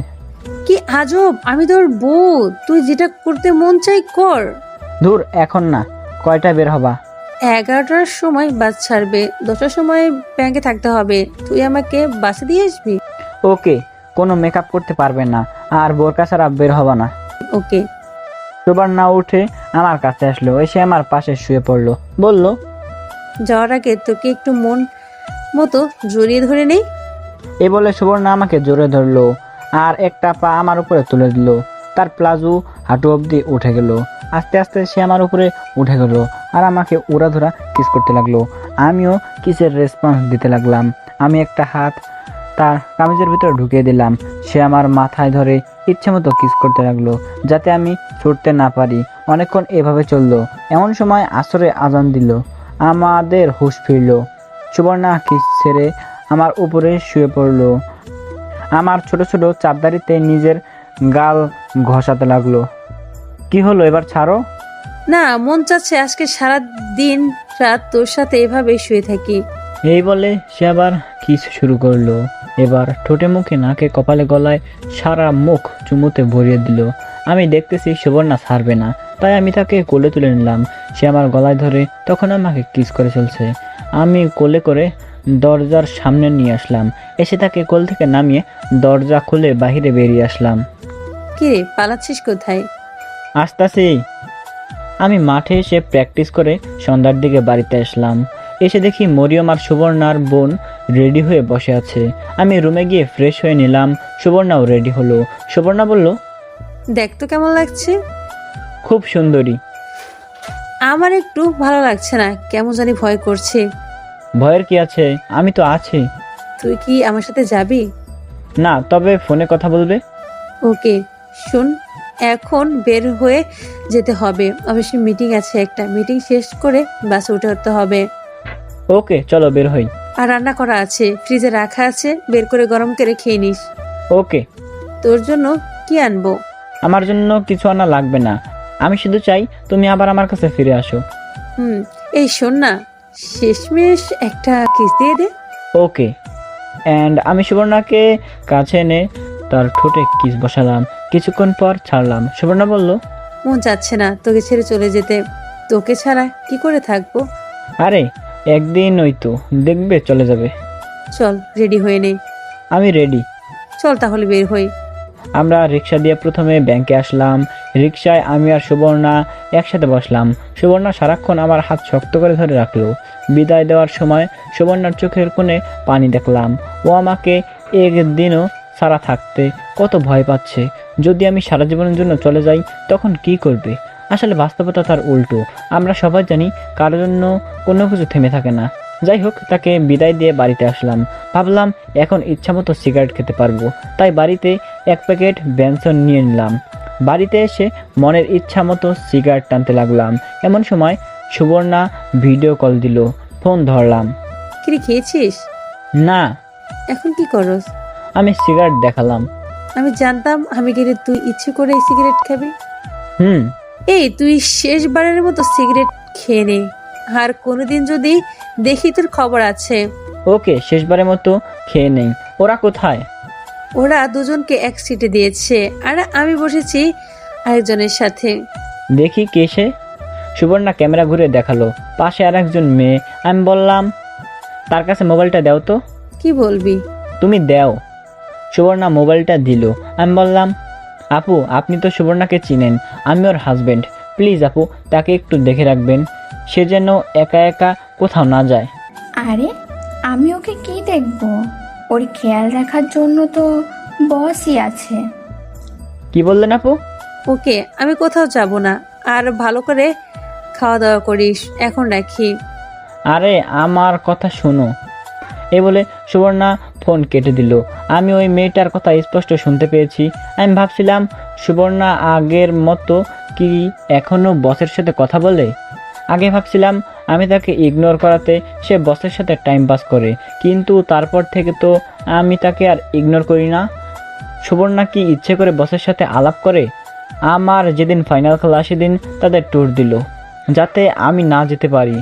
কি আজব, আমি তোর বউ, তুই যেটা করতে মন চাই কর। ধুর, এখন না। কয়টা বের হবা? 11টার সময় বাস ছাড়বে, 10টার সময় ব্যাংকে থাকতে হবে। তুই আমাকে বাসে দিয়ে আসবি? ওকে। কোনো মেকআপ করতে পারবে না, আর বোরকা ছাড়া বের হবা না। ওকে। সুবর্ণা উঠে আমার কাছে আসলো, এসে আমার পাশে শুয়ে পড়লো, বলল, যাওয়ার আগে তোকে একটু মন মতো জড়িয়ে ধরে নেই। এ বলে সুবর্ণা আমাকে জোরে ধরলো আর একটা পা আমার উপরে তুলে দিল। তার প্লাজো হাঁটু অবধি উঠে গেল। আস্তে আস্তে সে আমার উপরে উঠে গেল আর আমাকে উড়াধুরা কিস করতে লাগলো। আমিও কিসের রেসপন্স দিতে লাগলাম। আমি একটা হাত তার কামিজের ভিতরে ঢুকিয়ে দিলাম। সে আমার মাথায় ধরে ইচ্ছে মতো কিস করতে লাগলো, যাতে আমি ছুটতে না পারি। অনেকক্ষণ এভাবে চললো। এমন সময় আসরে আজান দিল। আমাদের হুঁশ ফিরল। সুবর্ণা কিস ছেড়ে আমার উপরে শুয়ে পড়লো। আমার ছোট ছোট চাপদারিতে নিজের গাল ঘষাতে লাগলো। কি হলো, এবার ছাড়ো। না, মন চাচ্ছে আজকে সারা দিন রাত তোর সাথে এভাবে শুয়ে থাকি। এই বলে সে আবার কিস শুরু করলো। এবার ঠোঁটে মুখে নাকে কপালে গলায় সারা মুখ চুমুতে ভরিয়ে দিল। আমি দেখতেছি সুবর্ণা ছাড়বে না, তাই আমি তাকে কোলে তুলে নিলাম। সে আমার গলায় ধরে তখন আমাকে কিস করে চলছে। আমি কোলে করে দরজার সামনে নিয়ে আসলাম। এসে তাকে কোল থেকে নামিয়ে দরজা খুলে বাহিরে বেরিয়ে আসলাম। কিরে, পালাচ্ছিস কোথায়? আসতাছি। আমি মাঠে এসে প্র্যাকটিস করে সন্ধ্যার দিকে বাড়িতে আসলাম। এসে দেখি মরিয়ম আর সুবর্ণার বোন রেডি হয়ে বসে আছে। আমি রুমে গিয়ে ফ্রেশ হয়ে নিলাম। সুবর্ণাও রেডি হলো। সুবর্ণা বলল, দেখ তো কেমন লাগছে। খুব সুন্দরী। আমার একটু ভালো লাগছে না, কেমন জানি ভয় করছে। ভয়ের কি আছে, আমি তো আছি। তুই কি আমার সাথে যাবি? না, তবে ফোনে কথা বলবে। ওকে। শোন, এখন বের হয়ে যেতে হবে, অবশ্যই মিটিং আছে একটা। মিটিং শেষ করে বাসে উঠতে হবে। ওকে, চলো বের হই। আর রান্না করা আছে, ফ্রিজে রাখা আছে, বের করে গরম করে খেয়ে নিস। ওকে। তোর জন্য কি আনবো? আমার জন্য কিছু আনা লাগবে না। আমি শুধু চাই তুমি আবার আমার কাছে ফিরে আসো। এই শোন না, শেষমেশ একটা কিস দিয়ে দে। ওকে। অ্যান্ড আমি সুবর্ণাকে কাছে এনে তার ঠোঁটে কিস বসালাম। কিছুক্ষণ পর ছাড়লাম। সুবর্ণা বলল, মন চাচ্ছে না তোকে ছেড়ে চলে যেতে। তোকে ছাড়া কি করে থাকবো? আরে একদিন ওই তো দেখবে চলে যাবে। চল রেডি হয়ে নে। আমি রেডি। চল তাহলে বের হই। আমরা রিক্সা দিয়ে প্রথমে ব্যাংকে আসলাম। রিক্সায় আমি আর সুবর্ণা একসাথে বসলাম। সুবর্ণা সারাক্ষণ আমার হাত শক্ত করে ধরে রাখলো। বিদায় দেওয়ার সময় সুবর্ণার চোখের কোণে পানি দেখলাম। ও আমাকে একদিনও ছাড়া থাকতে কত ভয় পাচ্ছে। যদি আমি সারা জীবনের জন্য চলে যাই তখন কি করবে? আসলে বাস্তবতা তার উল্টো। আমরা সবাই জানি কারোর জন্য কোনো কিছু থেমে থাকে না। যাই হোক, তাকে বিদায় দিয়ে বাড়িতে আসলাম। ভাবলাম এখন ইচ্ছামতো সিগারেট খেতে পারবো, তাই বাড়িতে এক প্যাকেট বেনসন নিয়ে নিলাম। বাড়িতে এসে মনের ইচ্ছা মতো সিগারেট টানতে লাগলাম। এমন সময় সুবর্ণা ভিডিও কল দিল। ফোন ধরলাম। কি খেয়েছিস? না। এখন কি করস? আমি সিগারেট দেখালাম। আমি জানতাম আমি গেলে তুই ইচ্ছে করে সিগারেট খাবি। হুম। এই তুই শেষবারের মতো সিগারেট খেয়ে নে, আর কোনোদিন যদি দেখি তোর খবর আছে। ওকে, শেষবারের মতো খেয়ে নেই। ওরা কোথায়? ওরা দুজনকে এক সিটে দিয়েছে আর আমি বসেছি আরেকজনের সাথে। দেখি কে সে। সুবর্ণা ক্যামেরা ঘুরে দেখালো পাশে আর একজন মেয়ে। আমি বললাম, তার কাছে মোবাইলটা দাও তো। কি বলবি? তুমি দাও। সুবর্ণা মোবাইলটা দিল। আমি বললাম, আপু আপনি তো সুবর্ণাকে চিনেন, আমি ওর হাজবেন্ড। প্লিজ আপু, তাকে একটু দেখে রাখবেন, সে যেন একা একা কোথাও না যায়। আরে আমি ওকে কি দেখব? ওর খেয়াল রাখার জন্য তো বসই আছে। কি বললেন আপু? ওকে, আমি কোথাও যাব না। আর ভালো করে খাওয়া দাওয়া করিস। এখন রাখি। আরে আমার কথা শোনো। এ বলে সুবর্ণা ফোন কেটে দিল। আমি ওই মেয়েটার কথা স্পষ্ট শুনতে পেয়েছি। আমি ভাবছিলাম সুবর্ণা আগের মতো কি এখনো বসের সাথে কথা বলে। আগে ভাবছিলাম আমি তাকে ইগনোর করাতে সে বসের সাথে টাইম পাস করে, কিন্তু তারপর থেকে তো আমি তাকে আর ইগনোর করি না। সুবর্ণা কি ইচ্ছে করে বসের সাথে আলাপ করে? আমার যেদিন ফাইনাল খেলা সেদিন তাদের ট্যুর দিল, যাতে আমি না যেতে পারি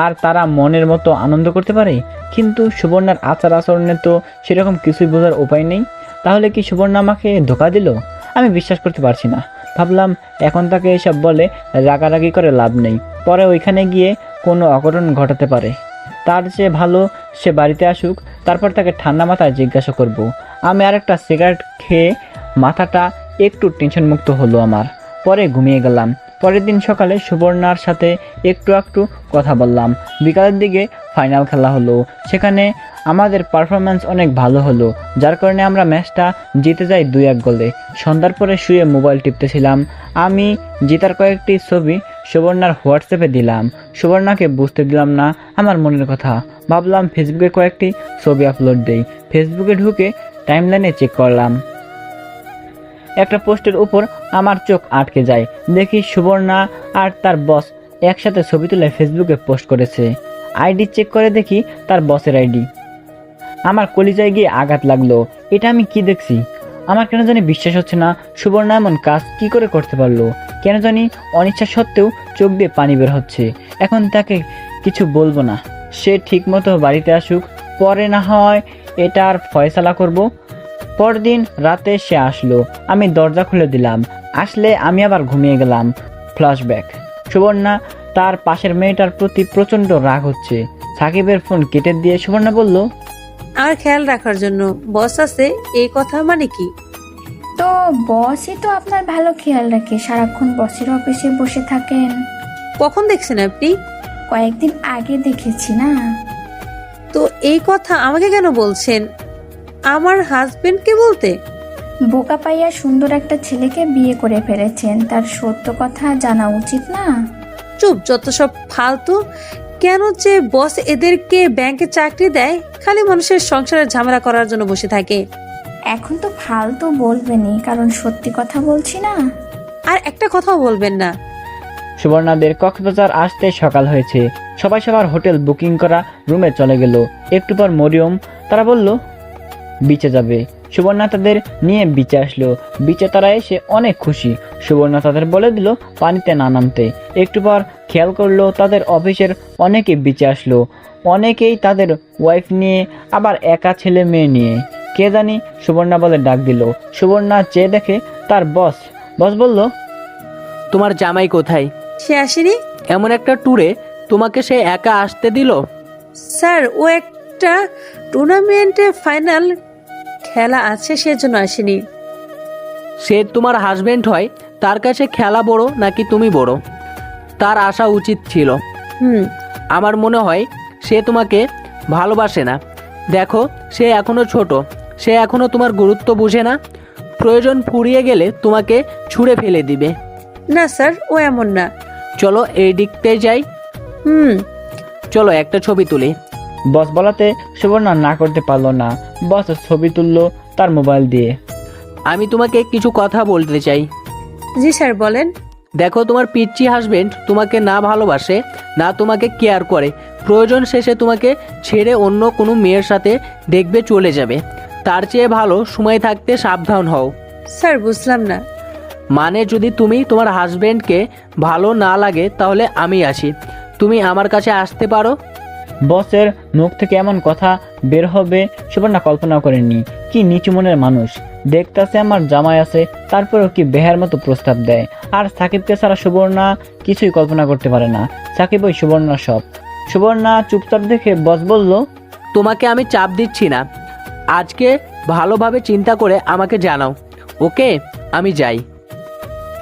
আর তারা মনের মতো আনন্দ করতে পারে। কিন্তু সুবর্ণার আচার আচরণে তো সেরকম কিছুই বোঝার উপায় নেই। তাহলে কি সুবর্ণা আমাকে ধোঁকা দিল? আমি বিশ্বাস করতে পারছি না। ভাবলাম এখন তাকে এসব বলে রাগারাগি করে লাভ নেই, পরে ওইখানে গিয়ে কোনো অঘটন ঘটাতে পারে। তার চেয়ে ভালো সে বাড়িতে আসুক, তারপর তাকে ঠান্ডা মাথায় জিজ্ঞাসা করব। আমি আরেকটা সিগারেট খেয়ে মাথাটা একটু টেনশনমুক্ত হলো আমার। পরে ঘুমিয়ে গেলাম। পরের দিন সকালে সুবর্ণার সাথে একটু কথা বললাম। বিকালের দিকে ফাইনাল খেলা হলো, সেখানে আমাদের পারফরম্যান্স অনেক ভালো হলো, যার কারণে আমরা ম্যাচটা জিতে যাই 2-1 গোলে। সন্ধ্যার পরে শুয়ে মোবাইল টিপতেছিলাম, আমি জিতার কয়েকটি ছবি সুবর্ণার হোয়াটসঅ্যাপে দিলাম। সুবর্ণাকে বুঝতে দিলাম না আমার মনের কথা। ভাবলাম ফেসবুকে কয়েকটি ছবি আপলোড দেই। ফেসবুকে ঢুকে টাইমলাইনে চেক করলাম, একটা পোস্টের উপর আমার চোখ আটকে যায়। দেখি সুবর্ণা আর তার বস একসাথে ছবি তুলে ফেসবুকে পোস্ট করেছে। আইডি চেক করে দেখি তার বসের আইডি। আমার কলিজায় গিয়ে আঘাত লাগলো। এটা আমি কি দেখছি? আমার কেন জানি বিশ্বাস হচ্ছে না, সুবর্ণা এমন কাজ কি করে করতে পারলো। কেন জানি অনিচ্ছা সত্ত্বেও চোখ দিয়ে পানি বের হচ্ছে। এখন তাকে কিছু বলবো না, সে ঠিকমতো বাড়িতে আসুক, পরে না হয় এটার ফয়সালা করব। পরদিন রাতে সে আসলো, আমি দরজা খুলে দিলাম। আসলে আমি আবার ঘুমিয়ে গেলাম। ফ্ল্যাশব্যাক, সুবর্ণা তার পাশের মেয়েটার প্রতি প্রচণ্ড রাগ হচ্ছে। সাকিবের ফোন কেটে দিয়ে সুবর্ণা বলল, আর খেয়াল রাখার জন্য বস আছে, এই কথা মানে কি? তো বসই তো আপনার ভালো খেয়াল রাখে, সারাক্ষণ বসের অফিসে বসে থাকেন। কখন দেখছেন আপনি? কয়েকদিন আগে দেখেছি না। তো এই কথা আমাকে কেন বলছেন? আমার হাজবেন্ডকে বলতে? বোকা পাইয়া সুন্দর একটা ছেলেকে বিয়ে করে ফেলেছেন, তার সত্য কথা জানা উচিত না? চুপ, যত সব ফালতু। কেন যে বস এদেরকে ব্যাংকে চাকরি দেয়, খালি মানুষের সংসারের ঝামেলা করার জন্য বসে থাকে। এখন তো ফালতু বলবেনই, কারণ সত্যি কথা বলছি না। আর একটা কথাও বলবেন না। সুবর্ণাদের কক্সবাজার আসতে সকাল হয়েছে। সবাই সবার হোটেল বুকিং করা রুমে চলে গেল। একটু পর মরিয়ম তারা বলল বিচে যাবে। সুবর্ণা তাদের নিয়ে বিচে আসলো। বিচে তারা এসে অনেক খুশি। সুবর্ণা তাদের বলে দিল পানিতে না নামতে। একটু পর খেয়াল করলো তাদের অফিসের অনেকে বিচে আসলো, অনেকেই তাদের ওয়াইফ নিয়ে, আবার একা ছেলে মেয়ে নিয়ে। কে জানি সুবর্ণা বলে ডাক দিল। সুবর্ণা চেয়ে দেখে তার বস বলল, তোমার জামাই কোথায়? সে আসেনি। এমন একটা ট্যুরে তোমাকে সে একা আসতে দিল? স্যার, ও একটা টুর্নামেন্টে ফাইনাল খেলা আছে, সেজন্য আসেনি। সে তোমার হাজবেন্ড হয়, তার কাছে খেলা বড় নাকি তুমি বড়? তার আসা উচিত ছিল। আমার মনে হয় সে তোমাকে ভালোবাসে না। দেখো, সে এখনো ছোট, সে এখনো তোমার গুরুত্ব বুঝে না। প্রয়োজন ফুরিয়ে গেলে তোমাকে ছুঁড়ে ফেলে দিবে। না স্যার, ও এমন না। চলো এই দিকতে যাই। চলো একটা ছবি তুলি। বস বলাতে সুবর্ণা না করতে পারলো না। বস ছবি তুললো তার মোবাইল দিয়ে। আমি তোমাকে কিছু কথা বলতে চাই। জি স্যার, বলেন। দেখো, তোমার পিচ্চি হাজবেন্ড তোমাকে না ভালোবাসে, না তোমাকে কেয়ার করে। প্রয়োজন শেষে তোমাকে ছেড়ে অন্য কোনো মেয়ের সাথে দেখবে চলে যাবে। তার চেয়ে ভালো সময় থাকতে সাবধান হও। স্যার, বুঝলাম না। মানে যদি তুমি তোমার হাজবেন্ডকে ভালো না লাগে তাহলে আমি আসি, তুমি আমার কাছে আসতে পারো। বসের মুখ থেকে এমন কথা বের হবে সুবর্ণা কল্পনা করেনি। কি নিচু মনের মানুষ। দেখতেছে আমার জামাই আছে, তারপরেও কি বেহার মতো প্রস্তাব দেয়। আর সাকিবকে ছাড়া সুবর্ণা কিছুই কল্পনা করতে পারে না। সাকিব ওই সুবর্ণা সব। সুবর্ণা চুপচাপ দেখে বস বলল, তোমাকে আমি চাপ দিচ্ছি না, আজকে ভালোভাবে চিন্তা করে আমাকে জানাও। ওকে, আমি যাই।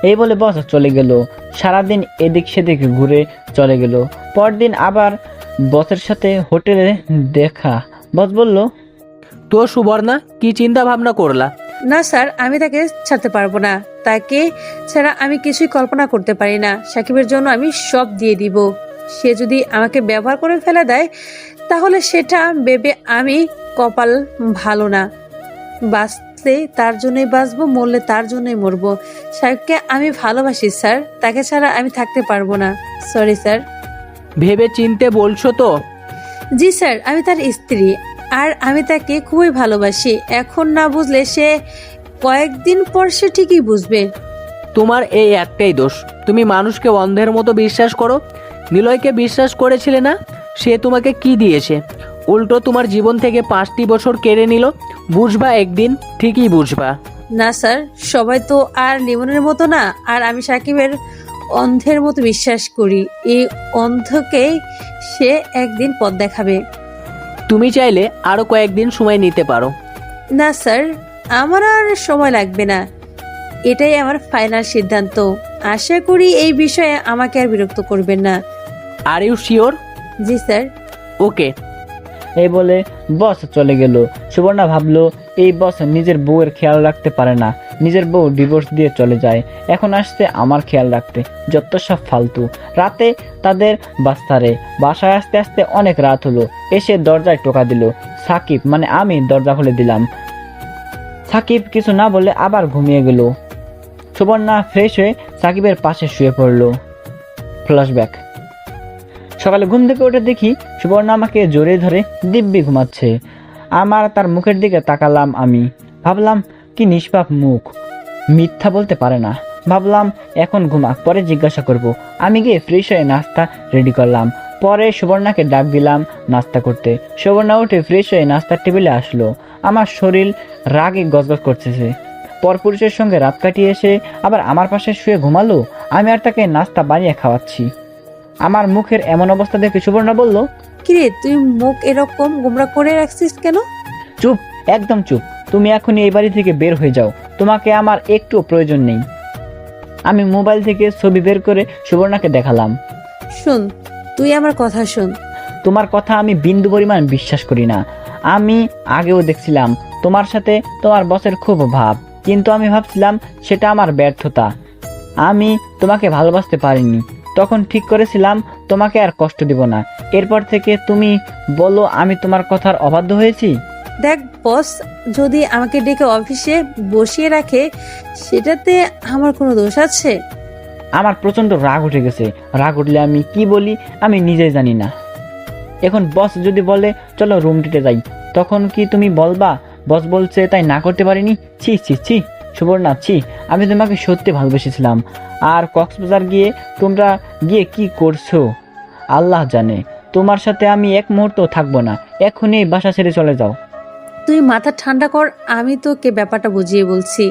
এই বলে বস চলে গেল। সারাদিন এদিক সেদিক ঘুরে চলে গেল। পরদিন আবার বসের সাথে হোটেলে দেখা। বস বলল, তো সুবর্ণা, কি চিন্তা ভাবনা করলা? না স্যার, আমি তাকে ছাড়তে পারবো না। তাকে ছাড়া আমি কিছুই কল্পনা করতে পারি না। সাকিবের জন্য আমি সব দিয়ে দিব। সে যদি আমাকে ব্যবহার করে ফেলে দেয়, তাহলে সেটা ভেবে আমি কপাল ভালো না। বাঁচলে তার জন্যই বাঁচবো, মরলে তার জন্যই মরবো। সাকিবকে আমি ভালোবাসি স্যার, তাকে ছাড়া আমি থাকতে পারবো না। Sorry sir. ভেবে চিনতে বলছো তো? জি স্যার, আমি তার স্ত্রী, আর আমি তাকে খুবই ভালোবাসি। এখন না বুঝলে সে কয়েকদিন পর সে ঠিকই বুঝবে। তোমার এই একটাই দোষ, তুমি মানুষকে অন্ধের মতো বিশ্বাস করো। নিলয়কে বিশ্বাস করেছিলে না? সে তোমাকে কি দিয়েছে? উল্টো তোমার জীবন থেকে 5টি বছর কেড়ে নিল। বুঝবা একদিন, ঠিকই বুঝবা। না স্যার, সবাই তো আর লিমনের মতো না। আর আমি সাকিবের অন্ধের মতো বিশ্বাস করি, এই অন্ধকে সে একদিন পথ দেখাবে। তুমি চাইলে আরও কয়েকদিন সময় নিতে পারো। না স্যার, আমার আর সময় লাগবে না, এটাই আমার ফাইনাল সিদ্ধান্ত। আশা করি এই বিষয়ে আমাকে আর বিরক্ত করবেন না। Are you sure? জি স্যার। ওকে। এই বলে বস চলে গেল। সুবর্ণা ভাবলো এই বস নিজের বউয়ের খেয়াল রাখতে পারে না, নিজের বউ ডিভোর্স দিয়ে চলে যায়, এখন আসছে আমার খেয়াল রাখতে, যত সব ফালতু। রাতে তাদের বাস্তারে বাসায় আসতে আসতে অনেক রাত হলো। এসে দরজায় টোকা দিল সাকিব, মানে আমি দরজা খুলে দিলাম। সাকিব কিছু না বলে আবার ঘুমিয়ে গেল। সুবর্ণা ফ্রেশ হয়ে সাকিবের পাশে শুয়ে পড়ল। ফ্ল্যাশব্যাক। সকালে ঘুম থেকে উঠে দেখি সুবর্ণা আমাকে জড়িয়ে ধরে দিব্যি ঘুমাচ্ছে। আমার তার মুখের দিকে তাকালাম, আমি ভাবলাম কি নিষ্পাপ মুখ, মিথ্যা বলতে পারে না। ভাবলাম এখন ঘুমাক, পরে জিজ্ঞাসা করব। আমি গিয়ে ফ্রেশ হয়ে নাস্তা রেডি করলাম, পরে সুবর্ণাকে ডাক দিলাম নাস্তা করতে। সুবর্ণা উঠে ফ্রেশ হয়ে নাস্তার টেবিলে আসলো। আমার শরীর রাগে গজগজ করতেছে। পরপুরুষের সঙ্গে রাত কাটিয়ে এসে আবার আমার পাশে শুয়ে ঘুমালো। আমি আর তাকে নাস্তা বানিয়ে খাওয়াচ্ছি। আমার মুখের এমন অবস্থা দেখে সুবর্ণা বলল, কিরে, তুই মুখ এরকম গোমরা করে রাখছিস কেন? চুপ, একদম চুপ। তুমি এখনই এই বাড়ি থেকে বের হয়ে যাও, তোমাকে আমার একটুও প্রয়োজন নেই। আমি মোবাইল থেকে ছবি বের করে সুবর্ণাকে দেখালাম। শোন, তুই আমার কথা শোন। তোমার কথা আমি বিন্দু পরিমাণ বিশ্বাস করি না। আমি আগেও দেখছিলাম তোমার সাথে তোমার বসের খুব ভাব, কিন্তু আমি ভাবছিলাম সেটা আমার ব্যর্থতা। আমি তোমাকে ভালোবাসতে পারিনি। তখন ঠিক করেছিলাম তোমাকে আর কষ্ট দিব না। এরপর থেকে তুমি বলো আমি তোমার কথার অবাধ্য হয়েছি। দেখ বস, যদি আমাকে ডেকে অফিসে বসিয়ে রাখে সেটাতে আমার কোনো দোষ আছে? আমার প্রচণ্ড রাগ উঠে গেছে। রাগ উঠলে আমি কি বলি আমি নিজেই জানি না। এখন বস যদি বলে চলো রুমটিতে যাই, তখন কি তুমি বলবা বস বলছে তাই না করতে পারিনি? ছি ছি ছি সুবর্ণা, ছি। আমি তোমাকে সত্যি ভালোবেসেছিলাম। আর কক্সবাজার গিয়ে তোমরা গিয়ে কি করছো আল্লাহ জানে। তোমার সাথে আমি এক মুহূর্ত থাকবো না। এখনই বাসা ছেড়ে চলে যাও। তুই মাথা ঠান্ডা কর, আমি তোকে ব্যাপারটা বুঝিয়ে বলছি।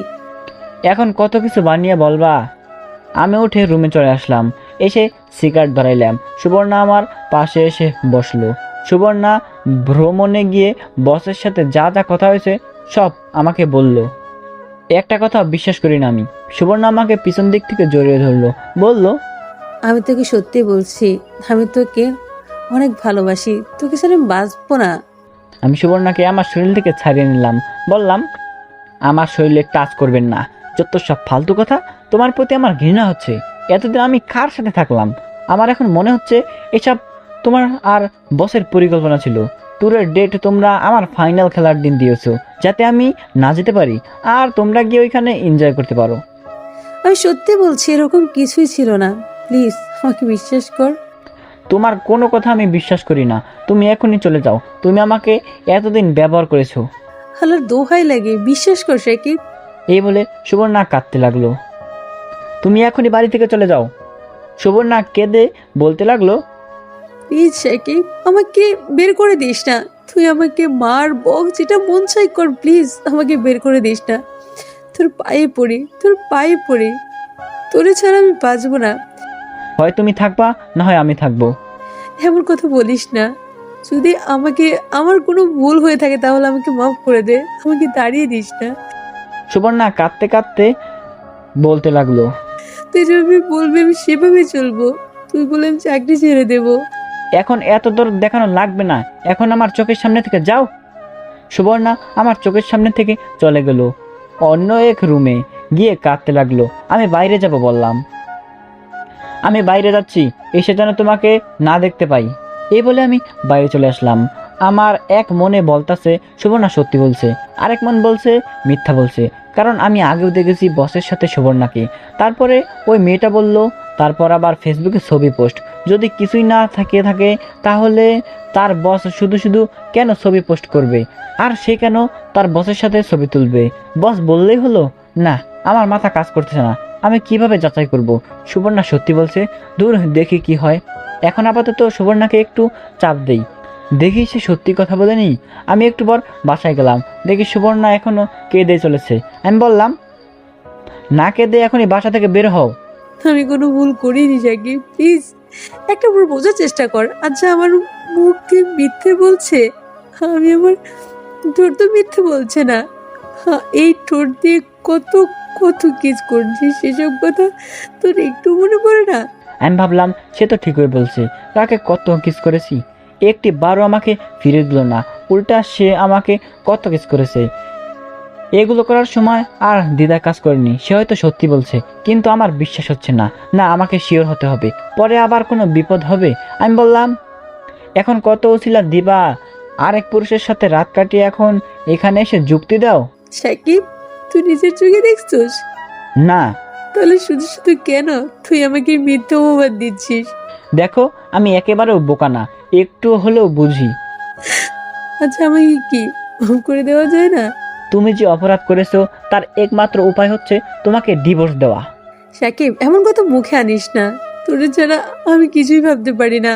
এখন কত কিছু বানিয়ে বলবা। আমি উঠে রুমে চলে আসলাম। এসে সিগারেট ধরাইলাম। সুবর্ণা আমার পাশে এসে বসলো। সুবর্ণা ভ্রমণে গিয়ে বসের সাথে যা যা কথা হয়েছে সব আমাকে বলল। একটা কথা বিশ্বাস করি না আমি। সুবর্ণা আমাকে পিছন দিক থেকে জড়িয়ে ধরলো, বলল, আমি তোকে সত্যি বলছি, আমি তোকে অনেক ভালোবাসি, তোকে ছাড়া আমি বাঁচবো না। আমি সুবর্ণাকে আমার শরীর থেকে ছাড়িয়ে নিলাম, বললাম, আমার শরীরে টাচ করবেন না। যত সব ফালতু কথা। তোমার প্রতি আমার ঘৃণা হচ্ছে। এতদিন আমি কার সাথে থাকলাম? আমার এখন মনে হচ্ছে এসব তোমার আর বসের পরিকল্পনা ছিল। ট্যুরের ডেট তোমরা আমার ফাইনাল খেলার দিন দিয়েছো, যাতে আমি না যেতে পারি আর তোমরা গিয়ে ওইখানে এনজয় করতে পারো। আমি সত্যি বলছি, এরকম কিছুই ছিল না। প্লিজ আমাকে বিশ্বাস কর। তোমার কোনো কথা আমি বিশ্বাস করি না। তুমি এখনই চলে যাও। তুমি আমাকে এতদিন ব্যবহার করেছো। হালার দোহাই লাগে, বিশ্বাস কর সাকিব। এই বলে সুবর্ণা কাঁদতে লাগলো। তুমি এখনই বাড়ি থেকে চলে যাও। সুবর্ণা কেঁদে বলতে লাগলো, প্লিজ সাকিব, আমাকে বের করে দিস না। তুই আমাকে মার বক যেটা মন চাই কর, প্লিজ আমাকে বের করে দিস না। তোর পায়ে পড়ি, তোর পায়ে পড়ি, তোরে ছাড়া আমি বাঁচবো না। হয় তুমি থাকবা, না হয় আমি থাকবো। এমন কথা বলিস না। যদি আমার কোনো ভুল হয়ে থাকে তাহলে আমাকে মাফ করে দে, আমাকে দাঁড়িয়ে দিস না। সুবর্ণা কাঁদতে কাঁদতে বলতে লাগলো, তুই যেভাবে বলবি আমি সেভাবে চলবো। তুই বলে আমি চাকরি ছেড়ে দেবো। এখন এত দূর দেখানো লাগবে না, এখন আমার চোখের সামনে থেকে যাও। সুবর্ণা আমার চোখের সামনে থেকে চলে গেল অন্য এক রুমে গিয়ে কাঁদতে লাগলো। আমি বাইরে যাব বললাম, আমি বাইরে যাচ্ছি, এসে যেন তোমাকে না দেখতে পাই। এই বলে আমি বাইরে চলে আসলাম। আমার এক মনে বলতাছে সুবর্ণা সত্যি বলছে, আরেক মন বলছে মিথ্যা বলছে, কারণ আমি আগেও দেখেছি বসের সাথে সুবর্ণাকে। তারপরে ওই মেয়েটা বলল, তারপর আবার ফেসবুকে ছবি পোস্ট। যদি কিছুই না থাকে তাহলে তার বস শুধু শুধু কেন ছবি পোস্ট করবে? আর সে কেন তার বসের সাথে ছবি তুলবে? বস বললেই হলো না। আমার মাথা কাজ করতেছে না। আমি কিভাবে যাচাই করব সুবর্ণা সত্যি বলছে? দূর দেখি কি হয়। এখন আপাতত সুবর্ণাকে একটু চাপ দেই। দেখি সে সত্যি কথা বলেনি। আমি একটু পর বাসায় গেলাম, দেখি সুবর্ণা এখনো কেঁদে চলেছে। আমি বললাম, না কেঁদে এখনই বাসা থেকে বের হও। আমি কোনো ভুল করিনি সাকিব, প্লিজ একটা বার বোঝার চেষ্টা কর। আচ্ছা আমার মুখকে মিথ্যে বলছে, আমি আমার ঠোঁট তো মিথ্যে বলছে না। এই ঠোঁট দিয়ে কত কত কিস করছিস, সেসব কথা তোর একটু মনে পড়ে না? আমি ভাবলাম সে তো ঠিকই বলছে, তাকে কত কিস করেছি, একটি বারও আমাকে ফিরে দিল না, উল্টা সে আমাকে কত কিস করেছে। এগুলো করার সময় আর দ্বিধা কাজ করেনি, সে হয়তো সত্যি বলছে, কিন্তু আমার বিশ্বাস হচ্ছে না। না, আমাকে শিওর হতে হবে, পরে আবার কোনো বিপদ হবে। আমি বললাম, এখন কত উছিলা দিবা, আরেক পুরুষের সাথে রাত কাটিয়ে এখন এখানে এসে যুক্তি দাও? সাকিব, তুই নিজের চোখে দেখছিস? না। তাহলে শুধু শুধু কেন তুই আমাকে মিথ্যে অপবাদ দিচ্ছিস? দেখো, আমি একেবারেও বোকা না, একটু হলেও বুঝি। আচ্ছা আমাকে কি মাফ করে দেওয়া যায় না? তুমি যে অপরাধ করেছো তার একমাত্র উপায় হচ্ছে তোমাকে ডিভোর্স দেওয়া। সাকিব, এমন কথা মুখে আনিস না, তোর ছাড়া আমি কিছুই ভাবতে পারি না।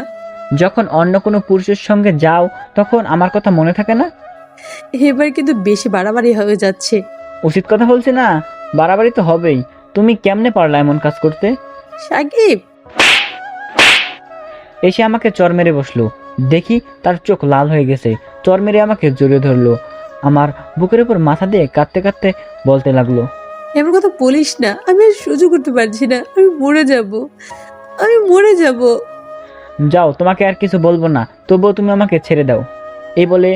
যখন অন্য কোনো পুরুষের সঙ্গে যাও তখন আমার কথা মনে থাকে না? এবার কিন্তু বেশি বাড়াবাড়ি হয়ে যাচ্ছে। উচিত কথা বলছি না? বাড়াবাড়ি তো হবেই। তুমি কেমনে পারলা এমন কাজ করতে? সাকিব, এসে আমাকে চর মেরে বসলো, দেখি তার চোখ লাল হয়ে গেছে। চর মেরে আমাকে জড়িয়ে ধরলো, আমার বুকের উপর মাথা দিয়ে কাঁদতে কাঁদতে বলতে লাগলো, এমন কথা বলিস না, আমি আর সহ্য করতে পারছি না, আমি মরে যাব, আমি মরে যাব। যাও, তোমাকে আর কিছু বলবো না, তবুও তুমি আমাকে ছেড়ে দাও। এই বলে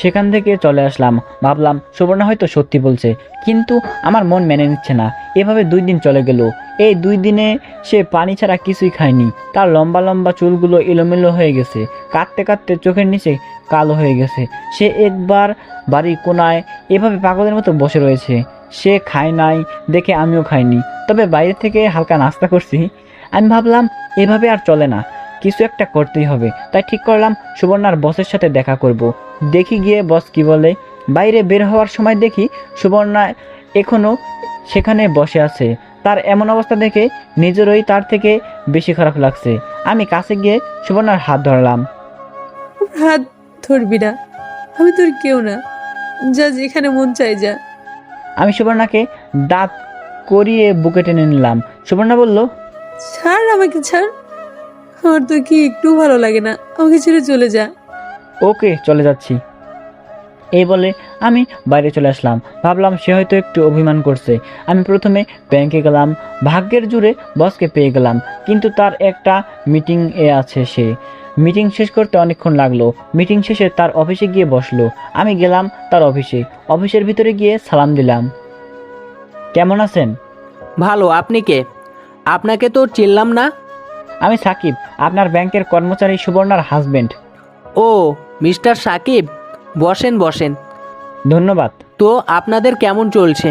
সেখান থেকে চলে আসলাম। ভাবলাম সুবর্ণা হয়তো সত্যি বলছে, কিন্তু আমার মন মেনে নিচ্ছে না। এভাবে 2 দিন চলে গেল। এই 2 দিনে সে পানি ছাড়া কিছুই খায়নি। তার লম্বা লম্বা চুলগুলো এলোমেলো হয়ে গেছে, কাঁদতে কাঁদতে চোখের নিচে কালো হয়ে গেছে। সে একবার বাড়ির কোনায় এভাবে পাগলের মতো বসে রয়েছে। সে খায় নাই দেখে আমিও খাইনি, তবে বাইরে থেকে হালকা নাস্তা করছি। আমি ভাবলাম এভাবে আর চলে না, কিছু একটা করতেই হবে। তাই ঠিক করলাম সুবর্ণার বসের সাথে দেখা করব। দেখি গিয়ে বস কি বলে। বাইরে বের হওয়ার সময় দেখি সুবর্ণা এখনো সেখানে বসে আছে। তার এমন অবস্থা দেখে নিজেরই তার থেকে বেশি খারাপ লাগছে। আমি কাছে গিয়ে সুবর্ণার হাত ধরলাম। হাত ধরবি না, আমি তোর কেউ না, যা যেখানে মন চাই যা। আমি সুবর্ণাকে দাঁত করিয়ে বুকে টেনে নিলাম। সুবর্ণা বলল, ছাড় আমাকে, ছাড়, আমার তো কি একটু ভালো লাগে না, আমাকে ছেড়ে চলে যা। ওকে, চলে যাচ্ছি। এই বলে আমি বাইরে চলে আসলাম। ভাবলাম সে হয়তো একটু অভিমান করছে। আমি প্রথমে ব্যাংকে গেলাম, ভাগ্যের জুড়ে বসকে পেয়ে গেলাম, কিন্তু তার একটা মিটিং এ আছে। সে মিটিং শেষ করতে অনেকক্ষণ লাগলো। মিটিং শেষে তার অফিসে গিয়ে বসলো। আমি গেলাম তার অফিসে। অফিসের ভিতরে গিয়ে সালাম দিলাম। কেমন আছেন? ভালো, আপনি কে? আপনাকে তো চিনলাম না। আমি সাকিব, আপনার ব্যাংকের কর্মচারী সুবর্ণার হাজবেন্ড। ও, মিস্টার সাকিব, বসেন বসেন। ধন্যবাদ। তো আপনাদের কেমন চলছে?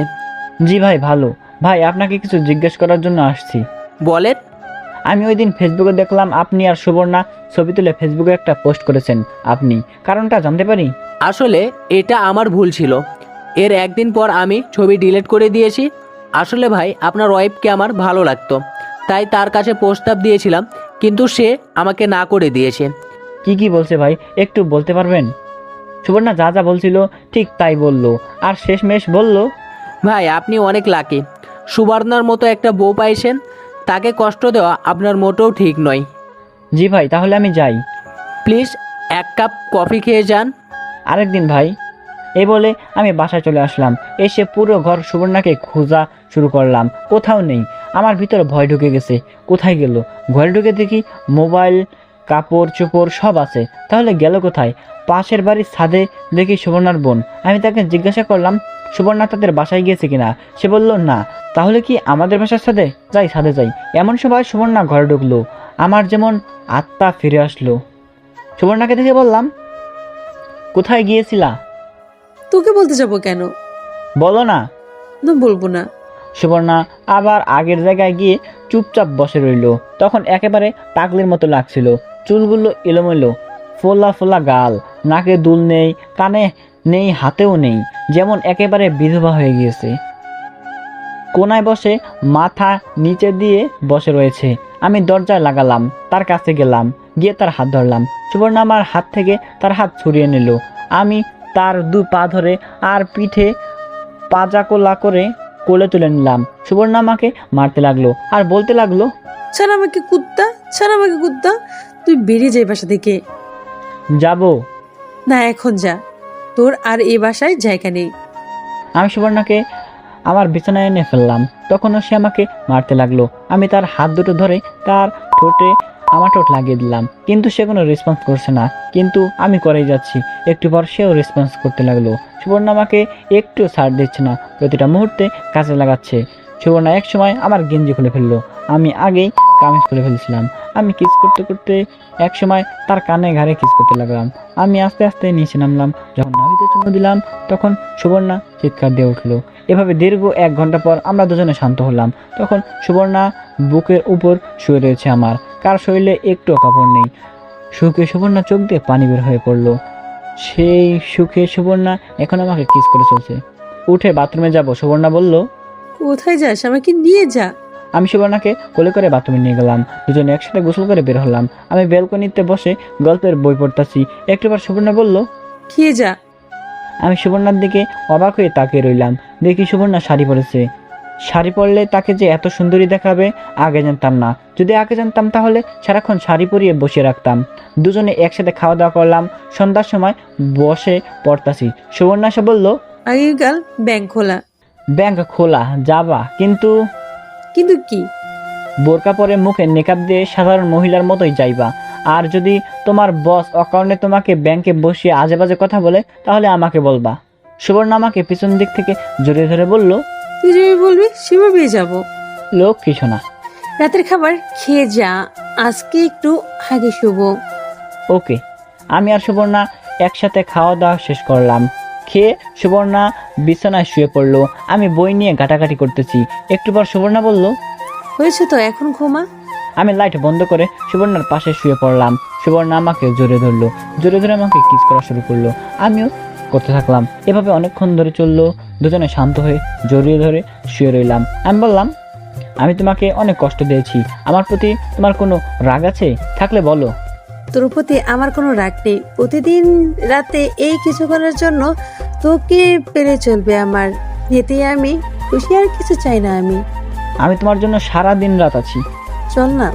জি ভাই, ভালো। ভাই, আপনাকে কিছু জিজ্ঞেস করার জন্য আসছি। বলেন। আমি ওই দিন ফেসবুকে দেখলাম আপনি আর সুবর্ণা ছবি তুলে ফেসবুকে একটা পোস্ট করেছেন। আপনি কারণটা জানতে পারি? আসলে এটা আমার ভুল ছিল। এর একদিন পর আমি ছবি ডিলিট করে দিয়েছি। আসলে ভাই, আপনার ওয়াইফকে আমার ভালো লাগতো, তাই তার কাছে প্রস্তাব দিয়েছিলাম, কিন্তু সে আমাকে না করে দিয়েছে। কি কি বলছে ভাই, একটু বলতে পারবেন? সুবর্ণা যা যা বলছিল ঠিক তাই বলল, আর শেষমেশ বলল, ভাই আপনি অনেক লাকি, সুবর্ণার মতো একটা বউ পাইছেন। তাকে কষ্ট দেওয়া আপনার মোটেও ঠিক নয়। জি ভাই, তাহলে আমি যাই। প্লিজ 1 কাপ কফি খেয়ে যান। আরেকদিন ভাই। এই বলে আমি বাসায় চলে আসলাম। এসে পুরো ঘর সুবর্ণাকে খোঁজা শুরু করলাম, কোথাও নেই। আমার ভিতরে ভয় ঢুকে গেছে, কোথায় গেল। ঘরে ঢুকে দেখি মোবাইল, কাপড় চোপড় সব আছে, তাহলে গেল কোথায়? পাশের বাড়ির ছাদে দেখি সুবর্ণার বোন। আমি তাকে জিজ্ঞাসা করলাম সুবর্ণা তাদের বাসায় গিয়েছে কিনা। সে বলল না। তাহলে কি আমাদের বাসার ছাদে যাই? ছাদে যাই। এমন সময় সুবর্ণা ঘরে ঢুকলো। আমার যেমন আত্মা ফিরে আসলো। সুবর্ণাকে দেখে বললাম, কোথায় গিয়েছিলা? তোকে বলতে যাবো কেন? বলো না। না, বলবো না। সুবর্ণা আবার আগের জায়গায় গিয়ে চুপচাপ বসে রইল। তখন একেবারে পাগলির মতো লাগছিল। চুলগুলো এলোমেলো, ফোলা ফোলা গাল, নাকে দুল নেই, কানে নেই, হাতেও নেই, যেমন একেবারে বিধবা হয়ে গিয়েছে। কোনায় বসে মাথা নিচে দিয়ে বসে রয়েছে। আমি দরজায় লাগালাম, তার কাছে গেলাম, গিয়ে তার হাত ধরলাম। সুবর্ণা আমার হাত থেকে তার হাত ছুড়িয়ে নিল। আমি তার 2 পা ধরে আর পিঠে পাজাকোলা করে কোলে তুলে নিলাম। সুবর্ণা আমাকে মারতে লাগলো আর বলতে লাগলো, ছাড় আমাকে কুত্তা, ছাড় আমাকে কুত্তা, তুই বেরিয়ে যাই বাসা থেকে। যাব। না, এখন যা, তোর আর এই বাসায় জায়গা নেই। আমি সুবর্ণাকে আমার বিছানায় এনে ফেললাম। তখনও সে আমাকে মারতে লাগলো। আমি তার হাত দুটো ধরে তার ঠোঁটে আমার ঠোঁট লাগিয়ে দিলাম, কিন্তু সে কোনো রেসপন্স করছে না। কিন্তু আমি করেই যাচ্ছি। একটু পর সেও রেসপন্স করতে লাগলো। সুবর্ণা আমাকে একটু ছাড় দিচ্ছে না, প্রতিটা মুহূর্তে কাজে লাগাচ্ছে। সুবর্ণা এক সময় আমার গেঞ্জি খুলে ফেললো। আমি আগেই কামিজ খুলে ফেলছিলাম। আমি কিস করতে করতে এক সময় তার কানে ঘাড়ে কিস করতে লাগলাম। আমি আস্তে আস্তে নিচে নামলাম। যখন নাভিতে চুমু দিলাম তখন সুবর্ণা চিৎকার দিয়ে উঠলো। এভাবে দীর্ঘ 1 ঘন্টা পর আমরা দুজনে শান্ত হলাম। তখন সুবর্ণা বুকের উপর শুয়ে রয়েছে আমার, কার শরীরে একটু কাপড় নেই। সুখে সুবর্ণা চোখ দিয়ে পানি বের হয়ে পড়লো। সেই সুখে সুবর্ণা এখন আমাকে কিস করে চলছে। উঠে বাথরুমে যাব, সুবর্ণা বলল, কোথায় যাস? আমাকে নিয়ে যা। আমি সুবর্ণাকে কোলে করে বাথরুমে নিয়ে গেলাম। দুজনে একসাথে গোসল করে বের হলাম। আমি ব্যালকনিতে বসে গল্পের বই পড়তাছি। একটু পর সুবর্ণা বলল, খেয়ে যা। আমি সুবর্ণার দিকে অবাক হয়ে তাকিয়ে রইলাম। দেখি সুবর্ণা শাড়ি পরেছে। শাড়ি পরলে তাকে যে এত সুন্দরী দেখাবে আগে জানতাম না। যদি আগে জানতাম তাহলে সারাক্ষণ শাড়ি পরিয়ে বসিয়ে রাখতাম। দুজনে একসাথে খাওয়া দাওয়া করলাম। সন্ধ্যার সময় বসে পড়তাছি। সুবর্ণা এসে বলল, আগেকাল ব্যাংক খোলা। ব্যাংক খোলা যাবা, কিন্তু কিন্তু কি? বোরকা পরে মুখে নেকাব দিয়ে সাধারণ মহিলার মতোই যাইবা। আর যদি তোমার বস অকারণে তোমাকে ব্যাংকে বসিয়ে আজে বাজে কথা বলে তাহলে আমাকে বলবা। সুবর্ণা আমাকে পিছন দিক থেকে জড়িয়ে ধরে বলল, তুই যেভাবে বলবি সেভাবেই যাব। লোক কিছু না। রাতের খাবার খেয়ে যা, আজকে একটু আগে শুভ। ওকে। আমি আর সুবর্ণা একসাথে খাওয়া দাওয়া শেষ করলাম। খেয়ে সুবর্ণা বিছানায় শুয়ে পড়লো। আমি বই নিয়ে ঘাটাঘাটি করতেছি। একটু পর সুবর্ণা বলল, হয়েছে তো, এখন ঘুমা। আমি লাইট বন্ধ করে সুবর্ণার পাশে শুয়ে পড়লাম। সুবর্ণা আমাকে জোরে ধরলো, জোরে ধরে আমাকে কিস করা শুরু করলো। আমিও করতে থাকলাম। এভাবে অনেকক্ষণ ধরে চললো। দুজনে শান্ত হয়ে জড়িয়ে ধরে শুয়ে রইলাম। আমি বললাম, আমি তোমাকে অনেক কষ্ট দিয়েছি, আমার প্রতি তোমার কোনো রাগ আছে? থাকলে বলো। তোর প্রতি আমার কোনো রাগ নেই। প্রতিদিন রাতে এই কিছু করার জন্য তোকে পেরে চলবে আমার, এতেই আমি খুশি, আর কিছু চাই না আমি। আমি তোমার জন্য সারা দিন রাত আছি। চল না,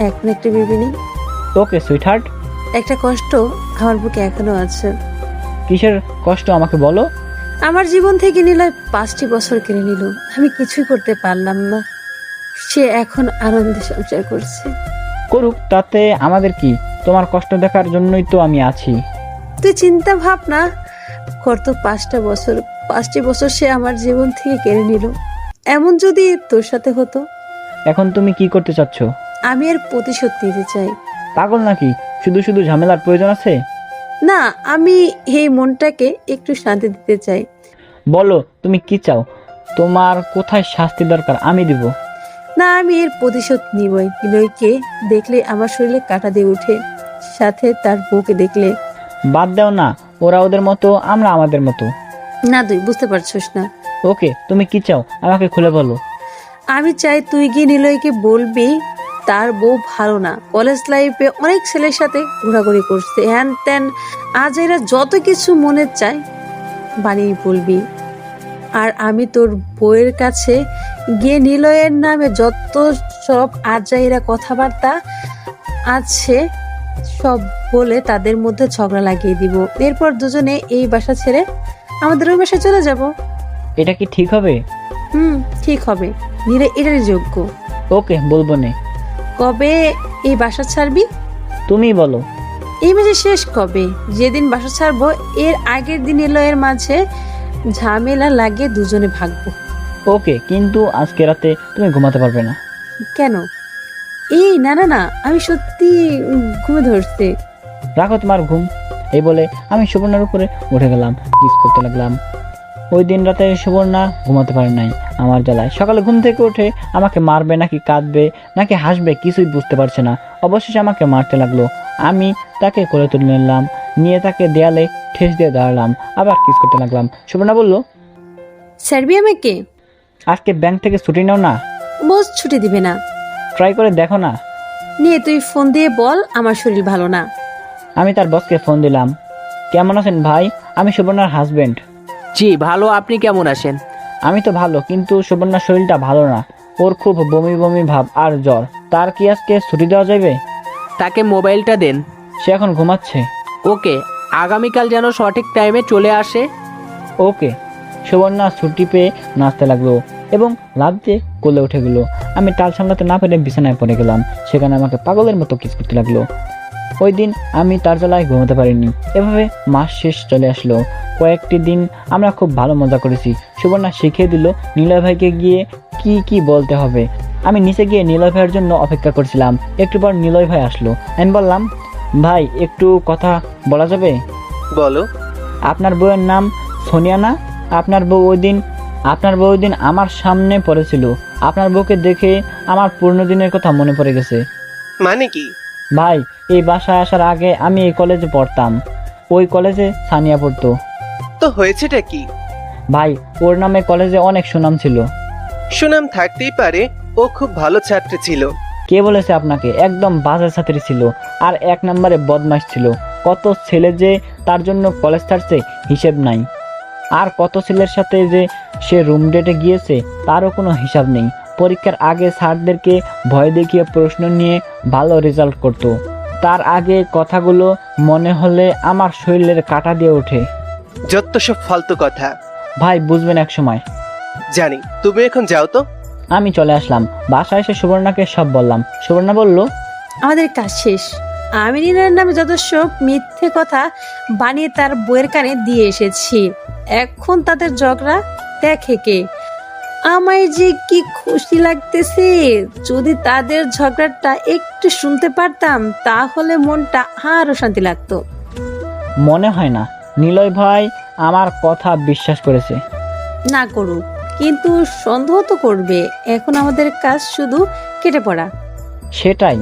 এখন একটা ভেবে নিই। ওকে সুইট হার্ট। একটা কষ্ট আমার বুকে এখনো আছে। কিসের কষ্ট আমাকে বলো। আমার জীবন থেকে নিল 5টি বছর কেড়ে নিল। আমি কিছুই করতে পারলাম না। সে এখন আনন্দে সংসার করছে। করুক, তাতে আমাদের কি? তোমার কষ্ট দেখার জন্যই তো আমি আছি। তুই চিন্তা ভাবনা কর তো, 5টি বছর সে আমার জীবন থেকে কেড়ে নিল। এমন যদি তোর সাথে হতো। এখন তুমি কি করতে চাচ্ছ? আমি এর প্রতিশোধ নিতে চাই। পাগল নাকি? শুধু শুধু ঝামেলার প্রয়োজন আছে? না, আমি এই মনটাকে একটু শান্তি দিতে চাই। বলো তুমি কি চাও? তোমার কোথায় শাস্তি দরকার আমি দিব। না, আমি এর প্রতিশোধ নিবই। নিলয়কে দেখলে আমার শরীরে কাঁটা দিয়ে ওঠে, সাথে তার বউকে দেখলে। বাদ দাও না, ওরা ওদের মতো, আমরা আমাদের মতো। না, তুই বুঝতে পারছিস না। ওকে, তুমি কি চাও আমাকে খুলে বলো। আমি চাই তুই গিয়ে নিলয়কে বলবি তার বউ ভালো না, কলেজ লাইফে অনেক ছেলের সাথে ঘোরাঘুরি করছে, হ্যান ত্যান, আজ এরা যত কিছু মনে চায় বানিয়ে বলবি। আর আমি তোর বউয়ের কাছে গিয়ে নিলয়ের নামে যত সব আজাইরা কথাবার্তা আছে সব বলে তাদের মধ্যে ঝগড়া লাগিয়ে দিব। এরপর দুজনে এই বাসা ছেড়ে আমাদের ওই বাসায় চলে যাব। এটা কি ঠিক হবে? ঠিক হবে। নিলয় এটারই যোগ্য। ওকে, বলবো নে। কবে এই বাসা ছাড়বি? তুমি বলো। এই মাসে শেষ কবে? যেদিন বাসা ছাড়বো এর আগের দিন নিলয়ের মাঝে ঝামেলা লাগে, দুজনে ভাগবো। ওকে, কিন্তু আজকে রাতে তুমি ঘুমাতে পারবে না। কেন? এই না না না, আমি সত্যি ঘুমে ধরছে। রাখো তোমার ঘুম। এই বলে আমি সুবর্ণার উপরে উঠে গেলাম, কিস করতে লাগলাম। ওই দিন রাতে সুবর্ণা ঘুমাতে পারে নাই আমার জ্বালায়। সকালে ঘুম থেকে উঠে আমাকে মারবে নাকি কাঁদবে নাকি হাসবে কিছুই বুঝতে পারছে না। অবশেষে আমাকে মারতে লাগলো। আমি তাকে কোলে তুলে নিলাম, নিয়ে তাকে দেয়ালে ঠেস দিয়ে দাঁড়ালাম, আবার কিস করতে লাগলাম। সুবর্ণা বলল, ছাড়বি আমাকে? আজকে ব্যাংক থেকে ছুটি নাও না। বস ছুটি দিবে না। ট্রাই করে দেখো না। নিয়ে তুই ফোন দিয়ে বল আমার শরীর ভালো না। আমি তার বসকে ফোন দিলাম। কেমন আছেন ভাই? আমি সুবর্ণার হাজবেন্ড। জি ভালো, আপনি কেমন আছেন? আমি তো ভালো, কিন্তু সুবর্ণার শরীরটা ভালো না। ওর খুব বমি বমি ভাব আর জ্বর। তার কি আজকে ছুটি দেওয়া যাবে? তাকে মোবাইলটা দেন। সে এখন ঘুমাচ্ছে। ওকে, আগামীকাল যেন সঠিক টাইমে চলে আসে। ওকে। সুবর্ণা ছুটি পেয়ে নাচতে লাগলো এবং লাফ দিয়ে কোলে উঠে গেল। আমি টাল সামলাতে না পেরে বিছানায় পড়ে গেলাম। সেখানে আমাকে পাগলের মতো কিস করতে লাগলো। ওই দিন আমি তার জ্বালায় ঘুমাতে পারিনি। এভাবে মাস শেষ চলে আসলো। কয়েকটি দিন আমরা খুব ভালো মজা করেছি। সুবর্ণা শিখিয়ে দিল নিলয় ভাইকে গিয়ে কি কি বলতে হবে। আমি নিচে গিয়ে নিলয় ভাইয়ের জন্য অপেক্ষা করছিলাম। একটু পর নিলয় ভাই আসলো। আমি বললাম, ভাই একটু কথা বলা যাবে? বলো। আপনার বউয়ের নাম সোনিয়া না? আপনার বউ ওই দিন আমার সামনে পড়েছিল। আপনার বউকে দেখে আমার পুরনো দিনের কথা মনে পড়ে গেছে। মানে কি? ভাই, এই বাসায় আসার আগে আমি এই কলেজে পড়তাম। ওই কলেজে সানিয়া পড়তো। তো হয়েছেটা কি? ভাই, ওর নামে কলেজে অনেক সুনাম ছিল। সুনাম থাকতেই পারে, ও খুব ভালো ছাত্রী ছিল। কে বলেছে আপনাকে? একদম বাজে ছাত্রী ছিল আর 1 নম্বরে বদমাশ ছিল। কত ছেলে যে তার জন্য কলেজ ছাড়ছে হিসেব নাই। আর কত ছেলের সাথে যে সে রুম ডেটে গিয়েছে তারও কোনো হিসাব নেই। পরীক্ষার আগে স্যারদেরকে ভয় দেখিয়ে প্রশ্ন নিয়ে ভালো রেজাল্ট করত। তার আগে কথাগুলো মনে হলে আমার শরীরের কাঁটা দিয়ে ওঠে। যত সব ফালতু কথা। ভাই, বুঝবেন এক সময়। জানি, তুমি এখন যাও তো। আমি চলে আসলাম। বাসায় এসে সুবর্ণাকে সব বললাম। সুবর্ণা বলল, আমাদের কাজ শেষ। আমি রিনার নামে যত সব মিথ্যে কথা বানিয়ে তার বইয়ের কানে দিয়ে এসেছি। এখন তাদের ঝগড়া দেখে কে? আমায় যে কি খুশি লাগতেছে। যদি তাদের ঝগড়াটা একটু শুনতে পারতাম তাহলে মনটা আরো শান্তি লাগতো। মনে হয় না নিলয় ভাই আমার কথা বিশ্বাস করেছে। না করুক, কিন্তু সন্দেহ তো করবে। এখন আমাদের কাজ শুধু কেটে পড়া। সেটাই।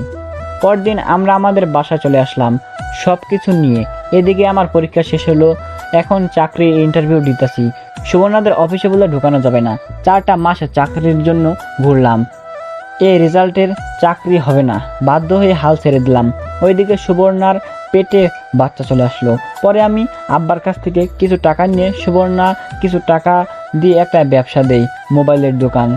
পরদিন আমরা আমাদের বাসায় চলে আসলাম সব কিছু নিয়ে। এদিকে আমার পরীক্ষা শেষ হলো। এখন চাকরির ইন্টারভিউ দিতেছি। সুবর্ণাদের অফিসে বলে ঢুকানো যাবে না। 4টা মাস চাকরির জন্য ঘুরলাম। এই রেজাল্টের চাকরি হবে না, বাধ্য হয়ে হাল ছেড়ে দিলাম। ওইদিকে সুবর্ণার পেটে বাচ্চা চলে আসলো। পরে আমি আব্বার কাছ থেকে কিছু টাকা নিয়ে সুবর্ণা কিছু টাকা দিয়ে একটা ব্যবসা দেই, মোবাইলের দোকান।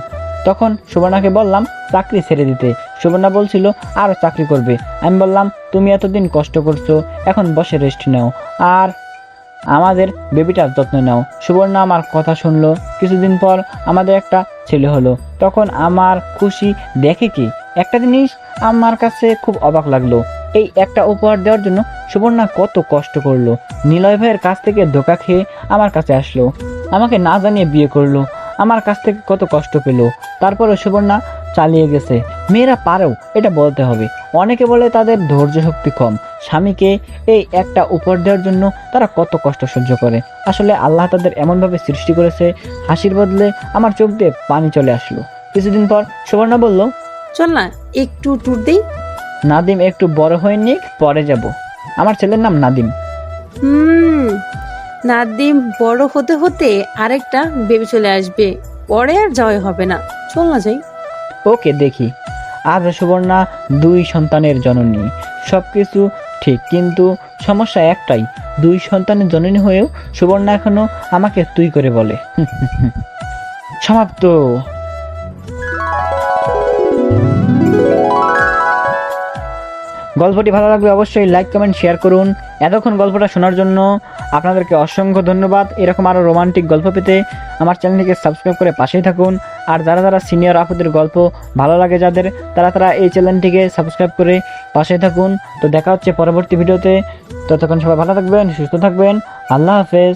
তখন সুবর্ণাকে বললাম চাকরি ছেড়ে দিতে। সুবর্ণা বলছিল আরও চাকরি করবে। আমি বললাম, তুমি এতদিন কষ্ট করছো, এখন বসে রেস্ট নাও আর আমাদের বেবিটার যত্ন নাও। সুবর্ণা আমার কথা শুনলো। কিছুদিন পর আমাদের একটা ছেলে হলো। তখন আমার খুশি দেখে কি একটা জিনিস আমার কাছে খুব অবাক লাগলো। এই একটা উপহার দেওয়ার জন্য সুবর্ণা কত কষ্ট করলো। নিলয় ভাইয়ের কাছ থেকে ধোঁকা খেয়ে আমার কাছে আসলো, আমাকে না জানিয়ে বিয়ে করলো, আমার কাছ থেকে কত কষ্ট পেলো। তারপরে সুবর্ণা চালিয়ে গেছে। মেয়েরা পারেও, এটা বলতে হবে। অনেকে বলে তাদের ধৈর্য শক্তি কম। স্বামীকে এই একটা উপহার দেওয়ার জন্য তারা কত কষ্ট সহ্য করে। আসলে আল্লাহ তাদের এমনভাবে সৃষ্টি করেছে, হাসির বদলে আমার চোখ দিয়ে পানি চলে আসলো। কিছুদিন পর সুবর্ণা বলল, চল না একটু ট্যুর দেই। নাদিম একটু বড় হয়ে নিক, পরে যাব। আমার ছেলের নাম নাদিম। নাদিম বড় হতে হতে আরেকটা বেবি চলে আসবে, পরে আর যাওয়াই হবে না। চল না যাই। ওকে, দেখি। আজ সুবর্ণা 2 সন্তানের জননী। সবকিছু ঠিক, কিন্তু সমস্যা একটাই, 2 সন্তানের জননী হয়েও সুবর্ণা এখনো আমাকে তুই করে বলে। সমাপ্ত। গল্পটি ভালো লাগলে অবশ্যই লাইক, কমেন্ট, শেয়ার করুন। এতক্ষণ গল্পটা শোনার জন্য আপনাদেরকে অসংখ্য ধন্যবাদ। এরকম আরও রোমান্টিক গল্প পেতে আমার চ্যানেলটিকে সাবস্ক্রাইব করে পাশেই থাকুন। আর যারা সিনিয়র আপুদের গল্প ভালো লাগে যাদের, তারা এই চ্যানেলটিকে সাবস্ক্রাইব করে পাশেই থাকুন। তো দেখা হচ্ছে পরবর্তী ভিডিওতে। ততক্ষণ সবাই ভালো থাকবেন, সুস্থ থাকবেন। আল্লাহ হাফেজ।